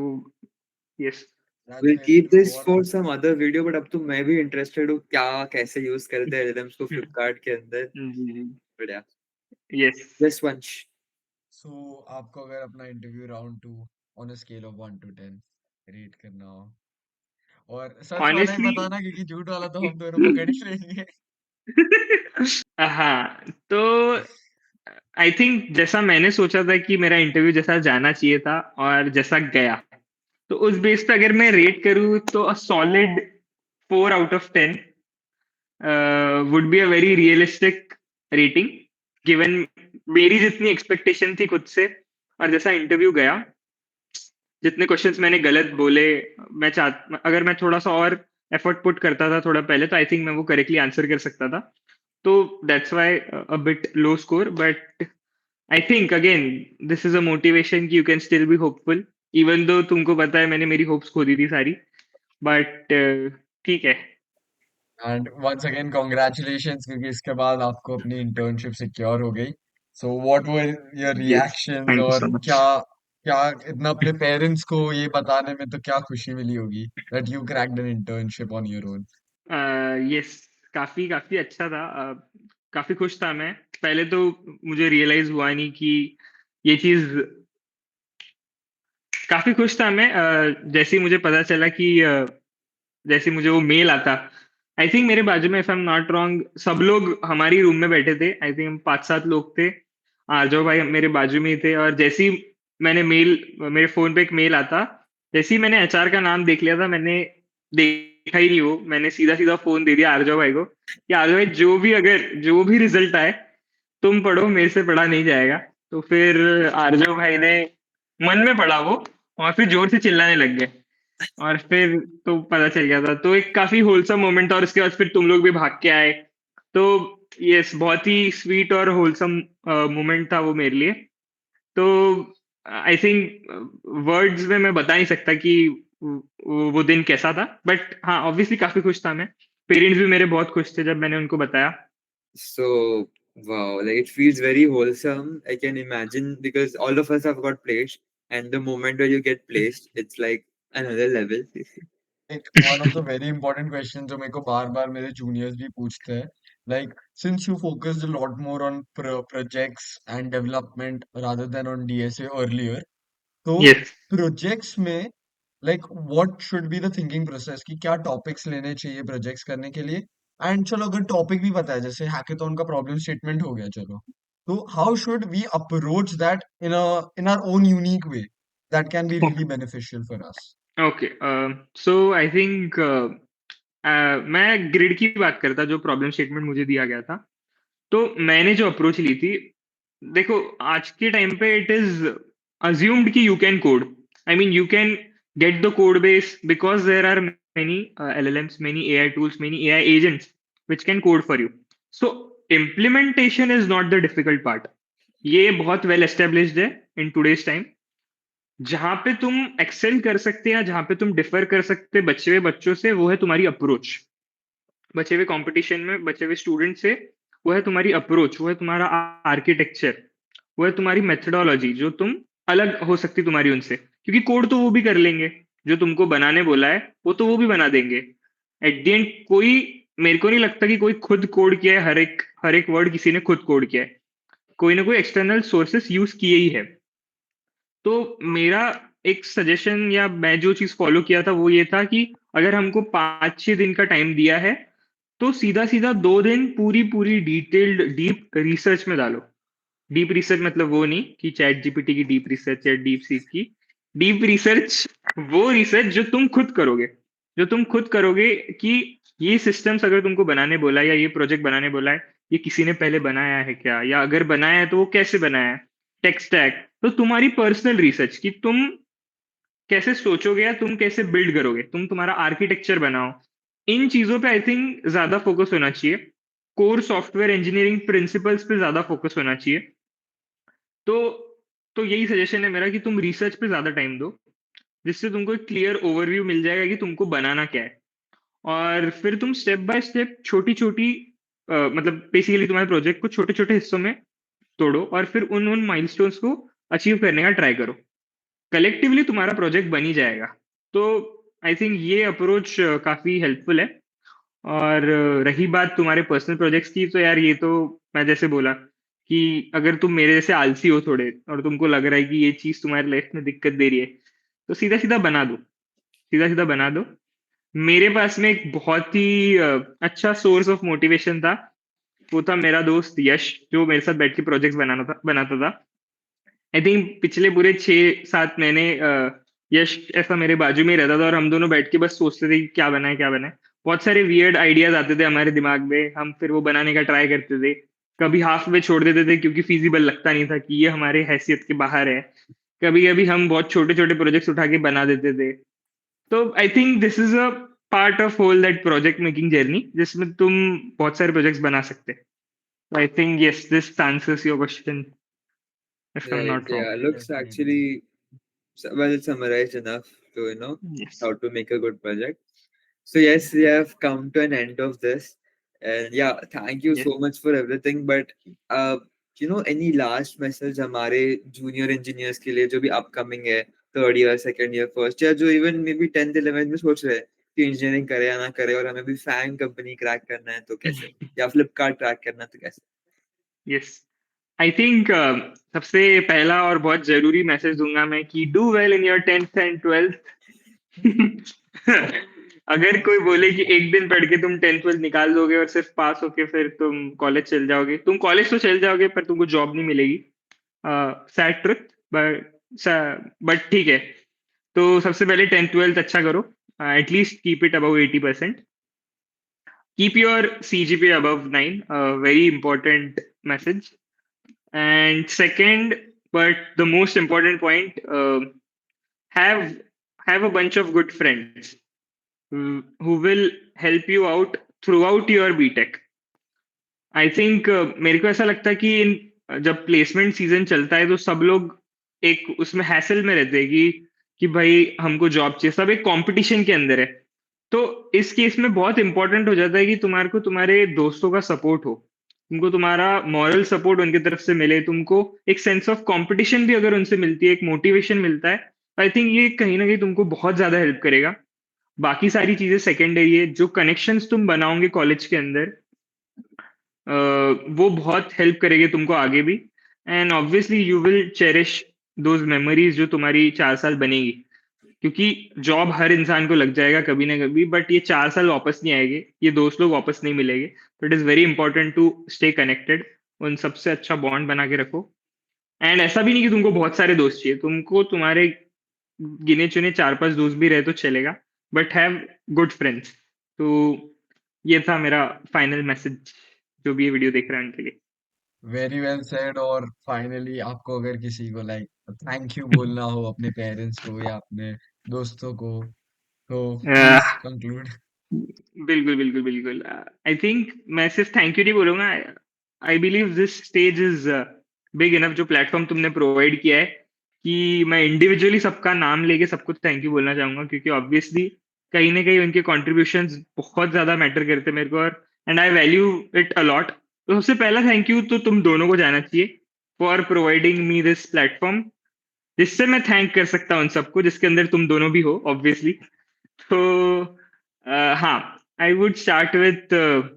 yes. That's We'll very keep true. this और for some other video, but अब तो मैं भी interested हूँ क्या कैसे use करते हैं LLMs को Flipkart के अंदर. But yeah, Yes. just once. सो आपको अगर अपना interview round 2 on a scale of 1 to 10 rate करना हो, और सच वाला ही Honestly, बताना क्योंकि झूठ वाला तो हम दोनों पकड़ ही लेंगे। हाँ, तो आई थिंक जैसा मैंने सोचा था कि मेरा इंटरव्यू जैसा जाना चाहिए था और जैसा गया, तो उस बेस पे अगर मैं रेट करूँ तो a solid 4 out of 10 would be a very realistic rating, given मेरी जितनी एक्सपेक्टेशन थी खुद से और जैसा इंटरव्यू गया. जितने क्वेश्चंस मैंने गलत बोले, अगर मैं थोड़ा सा और एफर्ट पुट करता था थोड़ा पहले, तो आई थिंक मैं वो करेक्टली आंसर कर सकता था. तो that's why a bit low score. But I think again this is a motivation कि you can still be hopeful, even though तुमको पता है मैंने मेरी होप्स खो दी थी सारी. बट ठीक है. एंड वंस अगेन कॉन्ग्रेचुलेशंस, क्योंकि इसके बाद आपको अपनी इंटर्नशिप सिक्योर हो गई. So what were your yes, reactions, thank you और सो मच. क्या क्या इतना अपने पेरेंट्स को ये बताने में तो क्या खुशी मिली होगी that you cracked an internship on your own? Yes, काफी काफी अच्छा था. काफी खुश था मैं. पहले तो मुझे रियलाइज हुआ नहीं कि ये चीज, काफी खुश था मैं जैसे ही मुझे पता चला कि जैसे मुझे वो मेल आता. आई थिंक मेरे बाजू में, if I am not wrong, सब लोग हमारी रूम में बैठे थे. आई थिंक हम 5-7 लोग थे. आरजो भाई मेरे बाजू में ही थे. और जैसे ही मैंने मेल मेरे फोन पे एक मेल आता, जैसे ही मैंने एचआर का नाम देख लिया था, मैंने देखा ही नहीं वो, मैंने सीधा सीधा फोन दे दिया आरजो भाई को कि आरजो भाई जो भी रिजल्ट आए तुम पढ़ो, मेरे से पढ़ा नहीं जाएगा. तो फिर आरजो भाई ने, मन में पढ़ा वो, और फिर जोर से चिल्लाने लग गए. और फिर तो पता चल गया था. तो एक काफी होलसम मोमेंट था. और उसके बाद फिर तुम लोग भी भाग के आए. तो यस, बहुत ही स्वीट और होलसम मोमेंट था वो मेरे लिए. तो आई थिंक वर्ड्स में मैं बता नहीं सकता कि वो दिन कैसा था. बट हाँ, ऑब्वियसली काफी खुश था मैं. पेरेंट्स भी मेरे बहुत खुश थे जब मैंने उनको बताया. So, wow, like it feels very wholesome. I can imagine because all of us have got placed, and the moment where you get placed, it's like another level. एक one of the very important question जो मेरे को बार बार मेरे juniors भी पूछते हैं, Like, since you focused a lot more on projects and development rather than on DSA earlier, तो Yes. Projects में like what should be the thinking process कि क्या टॉपिक्स लेने चाहिए प्रोजेक्ट्स करने के लिए. एंड चलो अगर टॉपिक भी पता है जैसे हैकेथॉन का प्रॉब्लम स्टेटमेंट हो गया चलो, तो how should we approach that in our own unique way that can be really beneficial for us. Okay, so I think मैं ग्रिड की बात करता, जो प्रॉब्लम स्टेटमेंट मुझे दिया गया था, तो मैंने जो अप्रोच ली थी, देखो आज के टाइम पे इट इज अज्यूम्ड कि you can code. I mean you can get the code base because there are many LLMs, many AI tools, many AI agents which can code for you. So implementation is not the difficult part. ये बहुत well established है in today's time. जहां पे तुम Excel कर सकते हैं, जहां पे तुम डिफर कर सकते बचे हुए बच्चों से, वो है तुम्हारी अप्रोच. बचे हुए कंपटीशन में बचे हुए स्टूडेंट से, वो है तुम्हारी अप्रोच, वो है तुम्हारा आर्किटेक्चर, वो है तुम्हारी मेथडोलॉजी, जो तुम अलग हो सकती तुम्हारी उनसे. क्योंकि कोड तो वो भी कर लेंगे, जो तुमको बनाने बोला है वो तो वो भी बना देंगे. एट द एंड कोई, मेरे को नहीं लगता कि कोई खुद कोड किया है. हर एक वर्ड किसी ने खुद कोड किया है. कोई ना कोई एक्सटर्नल सोर्सेस यूज किए ही है. तो मेरा एक सजेशन, या मैं जो चीज फॉलो किया था, वो ये था कि अगर हमको 5-6 दिन का टाइम दिया है, तो सीधा सीधा 2 दिन पूरी पूरी डिटेल्ड डीप रिसर्च में डालो. डीप रिसर्च मतलब वो नहीं कि चैट जीपीटी की डीप रिसर्च या डीप सीक की डीप रिसर्च. वो रिसर्च जो तुम खुद करोगे, जो तुम खुद करोगे कि ये सिस्टम्स अगर तुमको बनाने बोला है, या ये प्रोजेक्ट बनाने बोला है, ये किसी ने पहले बनाया है क्या, या अगर बनाया है तो वो कैसे बनाया है, टेक स्टैक. तो तुम्हारी पर्सनल रिसर्च कि तुम कैसे सोचोगे, या तुम कैसे बिल्ड करोगे, तुम तुम्हारा आर्किटेक्चर बनाओ. इन चीजों पे आई थिंक ज्यादा फोकस होना चाहिए. कोर सॉफ्टवेयर इंजीनियरिंग प्रिंसिपल्स पे ज्यादा फोकस होना चाहिए. तो तो यही सजेशन है मेरा कि तुम रिसर्च पे ज्यादा टाइम दो, जिससे तुमको एक क्लियर ओवरव्यू मिल जाएगा कि तुमको बनाना क्या है. और फिर तुम स्टेप बाय स्टेप छोटी छोटी, मतलब बेसिकली तुम्हारे प्रोजेक्ट को छोटे छोटे हिस्सों में तोड़ो, और फिर उन उन माइलस्टोन्स को अचीव करने का ट्राई करो. कलेक्टिवली तुम्हारा प्रोजेक्ट बन ही जाएगा. तो आई थिंक ये अप्रोच काफी हेल्पफुल है. और रही बात तुम्हारे पर्सनल प्रोजेक्ट्स की, तो यार ये तो मैं जैसे बोला कि अगर तुम मेरे जैसे आलसी हो थोड़े, और तुमको लग रहा है कि ये चीज तुम्हारे लाइफ में दिक्कत दे रही है, तो सीधा सीधा बना दो. सीधा सीधा बना दो. मेरे पास में एक बहुत ही अच्छा सोर्स ऑफ मोटिवेशन था. वो था मेरा दोस्त यश, जो मेरे साथ बैठ के प्रोजेक्ट्स बनाता था. आई थिंक पिछले पूरे 6-7 महीने यश ऐसा मेरे बाजू में ही रहता था, और हम दोनों बैठ के बस सोचते थे कि क्या बनाए क्या बनाए. बहुत सारे वियर्ड आइडियाज आते थे हमारे दिमाग में, हम फिर वो बनाने का ट्राई करते थे. कभी हाफ में छोड़ देते थे क्योंकि फिजिबल लगता नहीं था कि ये हमारे हैसियत के बाहर है. कभी कभी हम बहुत छोटे छोटे प्रोजेक्ट्स उठा के बना देते थे. तो I think this is a part of whole that project making journey, जिसमें तुम बहुत सारे प्रोजेक्ट्स बना सकते. I think yes, this answers your question, if I am Right, not yeah, wrong. looks Definitely. actually well summarized enough to Yes. how to make a good project. So yes, we have come to an end of this, and yeah, thank you Yes. so much for everything. But uh, any last message हमारे junior engineers के लिए जो भी upcoming है, third year, second year, first year, जो even maybe 10th 11th में सोच रहे हैं कि engineering करे या ना करे, और हमें भी FANG company crack करना है तो कैसे, या Flipkart crack करना है तो कैसे? यस, आई थिंक सबसे पहला और बहुत जरूरी मैसेज दूंगा मैं कि do well in your 10th and 12th. अगर कोई बोले कि एक दिन पढ़ के तुम 10th 12th निकाल दोगे और सिर्फ पास होके फिर तुम कॉलेज चल जाओगे, तुम कॉलेज तो चल जाओगे पर तुमको जॉब नहीं मिलेगी. सैड ट्रुथ, बट ठीक है. तो सबसे पहले 10th 12th अच्छा करो. At least keep it above 80%. Keep your CGPA above 9, a very important message. And second, but the most important point, have have a bunch of good friends who will help you out throughout your BTech. I think मेरे को ऐसा लगता है कि जब placement season चलता है तो सब लोग एक उसमें हैसल में रहते हैं कि भाई हमको जॉब चाहिए, सब एक कंपटीशन के अंदर है. तो इस केस में बहुत इंपॉर्टेंट हो जाता है कि तुम्हारे को तुम्हारे दोस्तों का सपोर्ट हो, तुमको तुम्हारा मॉरल सपोर्ट उनकी तरफ से मिले, तुमको एक सेंस ऑफ कंपटीशन भी अगर उनसे मिलती है, एक मोटिवेशन मिलता है. आई थिंक ये कहीं ना कहीं तुमको बहुत ज्यादा हेल्प करेगा. बाकी सारी चीजें सेकेंडरी है. जो कनेक्शंस तुम बनाओगे कॉलेज के अंदर, वो बहुत हेल्प करेगी तुमको आगे भी। And obviously you will cherish those memories जो तुम्हारी 4 साल बनेगी, क्योंकि जॉब हर इंसान को लग जाएगा कभी ना कभी, बट ये 4 साल वापस नहीं आएंगे, ये दोस्त लोग वापस नहीं मिलेंगे। तो it is very important to stay connected, उन सबसे अच्छा बॉन्ड बना के रखो। एंड ऐसा भी नहीं कि तुमको बहुत सारे दोस्त चाहिए, तुमको तुम्हारे गिने चुने 4-5 दोस्त भी रहे तो चलेगा, बट हैव गुड फ्रेंड्स। तो ये था मेरा फाइनल मैसेज जो भी ये वीडियो देख रहे हैं उनके लिए। Very well said. और फाइनली आपको अगर किसी को लाइक थैंक यू बोलना हो अपने पेरेंट्स को या अपने दोस्तों को, तो अह, प्लीज कंक्लूड। बिल्कुल बिल्कुल बिल्कुल। आई थिंक मैं सिर्फ थैंक यू नहीं बोलूंगा। I believe this stage is big enough, जो प्लेटफॉर्म तुमने प्रोवाइड किया है, कि मैं इंडिविजुअली सबका नाम लेके सबको थैंक यू बोलना चाहूंगा, क्योंकि ऑब्वियसली कहीं ना कहीं उनके कॉन्ट्रीब्यूशंस बहुत ज्यादा मैटर करते हैं मेरे को, और and I value it a lot. तो सबसे पहला थैंक यू तो तुम दोनों को जाना चाहिए for providing me this platform, जिससे मैं थैंक कर सकता हूँ उन सबको जिसके अंदर तुम दोनों भी हो ऑब्वियसली। तो हाँ, I would start with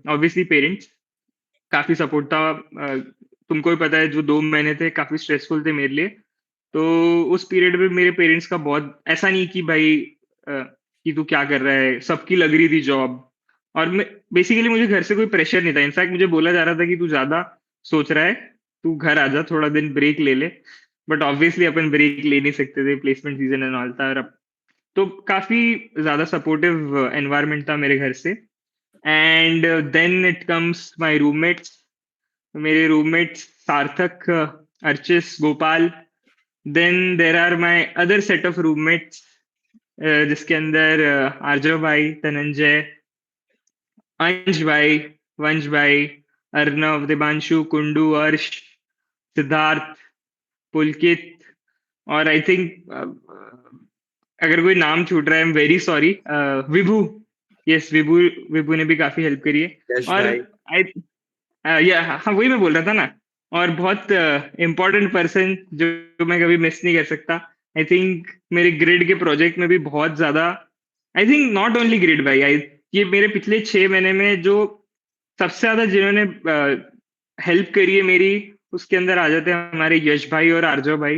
obviously parents. काफी सपोर्ट था। तुमको भी पता है जो 2 महीने थे काफी स्ट्रेसफुल थे मेरे लिए। तो उस पीरियड में मेरे पेरेंट्स का बहुत ऐसा नहीं कि भाई कि तू क्या कर रहा है, सबकी लग रही थी जॉब। और मैं बेसिकली मुझे घर से कोई प्रेशर नहीं था, इनफैक्ट मुझे बोला जा रहा था कि तू ज्यादा सोच रहा है, तू घर आ जा, थोड़ा दिन ब्रेक ले ले। बट ऑब्वियसली अपन ब्रेक ले नहीं सकते थे, प्लेसमेंट सीजन एंड ऑल था। और अब तो काफी ज्यादा सपोर्टिव एनवायरनमेंट था मेरे घर से। And then it comes my roommates. मेरे roommates Sarthak, Archis, Gopal. Then there are my other set of roommates, जिसके अंदर आर्जव भाई, धनंजय, अंश भाई, वंश भाई, अर्नव, दिबांशु, कुंडू, अर्श, सिद्धार्थ, पुलकित। और आई थिंक अगर कोई नाम छूट रहा है, I am very sorry. Vibhu, yes Vibhu, Vibhu ने भी काफी हेल्प करी है। यश और भाई। आई या हाँ, वही मैं बोल रहा था ना। और बहुत इम्पोर्टेंट पर्सन जो मैं कभी मिस नहीं कर सकता, आई थिंक मेरे ग्रिड के प्रोजेक्ट में भी बहुत ज्यादा, I think not only grid भाई, आई ये मेरे पिछले 6 महीने में जो सबसे ज्यादा जिन्होंने हेल्प करी है मेरी, उसके अंदर आ जाते हैं हमारे यश भाई और आर्जव भाई।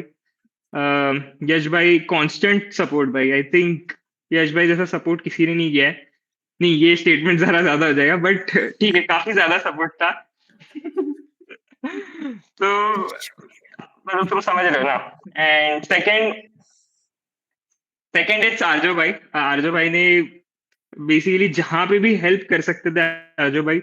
यश भाई कांस्टेंट सपोर्ट भाई, आई थिंक यश भाई जैसा सपोर्ट किसी ने नहीं किया है। नहीं, ये स्टेटमेंट जरा ज्यादा हो जाएगा, बट ठीक है, काफी ज्यादा सपोर्ट था। तो मतलब तुम समझ रहे हो ना। एंड सेकंड, इट्स आर्जो भाई। आर्जो भाई ने बेसिकली जहां पे भी हेल्प कर सकते थे, आर्जो भाई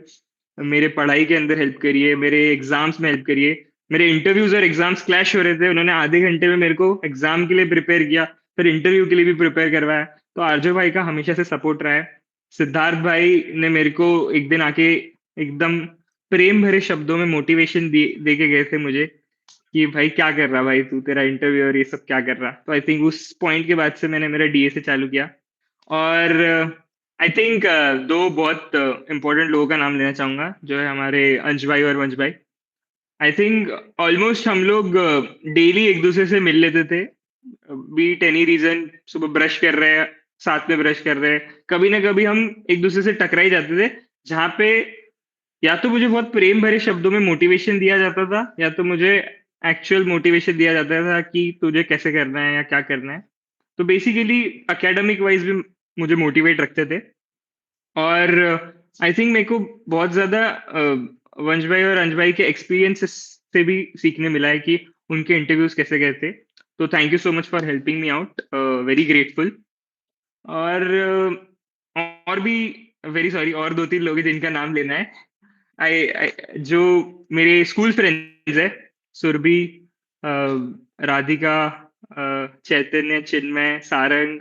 मेरे पढ़ाई के अंदर हेल्प करिए, मेरे एग्जाम्स में हेल्प करिए। मेरे इंटरव्यूज और एग्जाम्स क्लैश हो रहे थे, उन्होंने आधे घंटे में मेरे को एग्जाम के लिए प्रिपेयर किया, फिर इंटरव्यू के लिए भी प्रिपेयर करवाया। तो आर्जो भाई का हमेशा से सपोर्ट रहा है। सिद्धार्थ भाई ने मेरे को एक दिन आके एकदम प्रेम भरे शब्दों में मोटिवेशन दे के गए थे मुझे, कि भाई क्या कर रहा भाई तू, तेरा इंटरव्यू और ये सब क्या कर रहा। तो आई थिंक उस पॉइंट के बाद से मैंने मेरा डीए से चालू किया। और आई थिंक दो बहुत इंपॉर्टेंट लोगों का नाम लेना चाहूंगा, जो है हमारे अंश भाई और वंश भाई। आई थिंक ऑलमोस्ट हम लोग डेली एक दूसरे से मिल लेते थे, बीट एनी रीजन। सुबह ब्रश कर रहे हैं, साथ में ब्रश कर रहे हैं, कभी ना कभी हम एक दूसरे से टकरा ही जाते थे, जहाँ पे या तो मुझे बहुत प्रेम भरे शब्दों में मोटिवेशन दिया जाता था, या तो मुझे एक्चुअल मोटिवेशन दिया जाता था कि तुझे कैसे करना है या क्या करना है। तो बेसिकली एकेडमिक वाइज भी मुझे मोटिवेट रखते थे। और आई थिंक मेरे को बहुत ज्यादा वंश भाई और अंश भाई के एक्सपीरियंसेस से भी सीखने मिला है कि उनके इंटरव्यूज कैसे गए थे। तो thank you so much for helping me out, very grateful. और और भी वेरी सॉरी, और 2-3 लोग हैं जिनका नाम लेना है। जो मेरे स्कूल फ्रेंड्स है, Surabhi, uh, Radhika, Chaitanya, Chinmay, Sarang,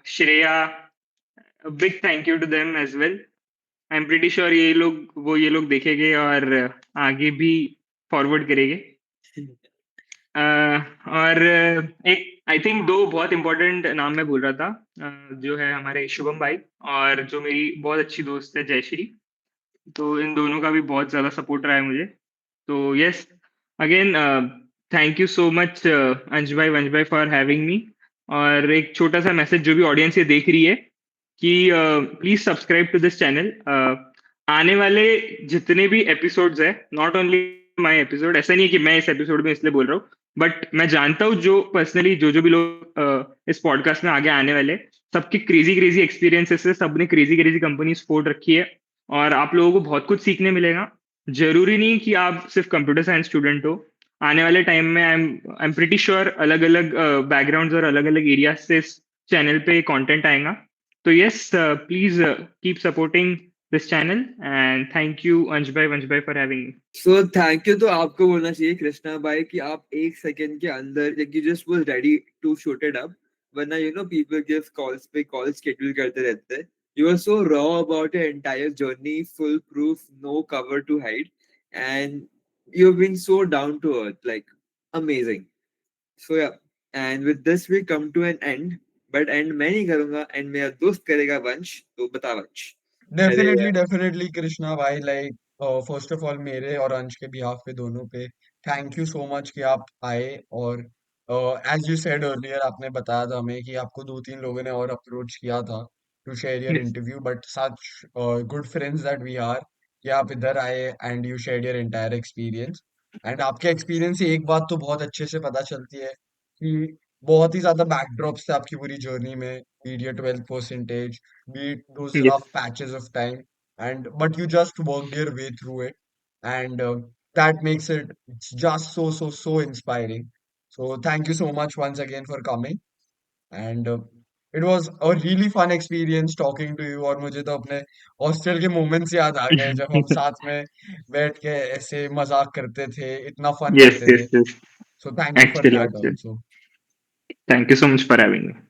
Shreya, big thank you to them as well. I am pretty sure ये लोग देखेंगे और आगे भी फॉरवर्ड करेंगे। और एक आई थिंक दो बहुत इंपॉर्टेंट नाम मैं बोल रहा था, जो है हमारे शुभम भाई, और जो मेरी बहुत अच्छी दोस्त है जयश्री। तो इन दोनों का भी बहुत ज्यादा सपोर्ट रहा है मुझे। तो yes, again thank you so much अंश भाई, वंश भाई, फॉर हैविंग मी। और एक छोटा सा मैसेज जो भी ऑडियंस ये देख रही है, कि please subscribe to this channel. आने वाले जितने भी एपिसोड्स है, नॉट ओनली माय एपिसोड, ऐसा नहीं है कि मैं इस एपिसोड में इसलिए बोल रहा हूँ, बट मैं जानता हूँ जो पर्सनली जो जो भी लोग इस पॉडकास्ट में आगे आने वाले, सबके क्रेजी क्रेजी एक्सपीरियंसेस से सबने क्रेजी क्रेजी कंपनी सपोर्ट रखी है, और आप लोगों को बहुत कुछ सीखने मिलेगा। जरूरी नहीं कि आप सिर्फ कंप्यूटर साइंस स्टूडेंट हो। आने वाले टाइम में आई एम प्रिटी श्योर अलग अलग बैकग्राउंड्स और अलग अलग एरिया से इस चैनल पे कंटेंट आएगा। तो yes, please keep supporting this channel, and thank you Ansh bhai for having me. So thank you तो आपको बोलना चाहिए कृष्णा भाई कि आप एक सेकंड के अंदर you just was ready to shoot it up, वरना पीपल गिव कॉल्स पे कॉल शेड्यूल करते रहते हैं। You are so raw about your entire journey, full proof, no cover to hide, and you have been so down to earth, like amazing. So yeah, and with this we come to an end, but and मैं नहीं करूंगा, and मेरा दोस्त करेगा वंश। तो बता वंश। अरे डेफिनेटली यार। डेफिनेटली कृष्णा भाई, लाइक फर्स्ट ऑफ ऑल मेरे और अंश के बिहाफ पे दोनों पे थैंक यू सो मच कि आप आए। और एज यू सेड अर्लियर, आपने बताया था हमें कि आपको 2-3 लोगों ने और अप्रोच किया था to share your Yes. Interview, but such good friends that we are कि आप इधर आए and you share your entire experience. And आपके एक्सपीरियंस से एक बात तो बहुत अच्छे से पता चलती है कि बहुत ही ज्यादा बैकड्रॉप्स थे आपकी पूरी जर्नी में, be it your 12th percentage, be it those Yes. rough patches of time, and but you just worked your way through it, and that makes it just so inspiring. So thank you so much once again for coming, and it was a really fun experience talking to you। और मुझे तो अपने hostel के moments याद आ गए जब हम साथ में बैठ के ऐसे मजाक करते थे, इतना फन Yes, करते yes, थे। yes. So thank you for Actually, that actually. also। Thank you so much for having me.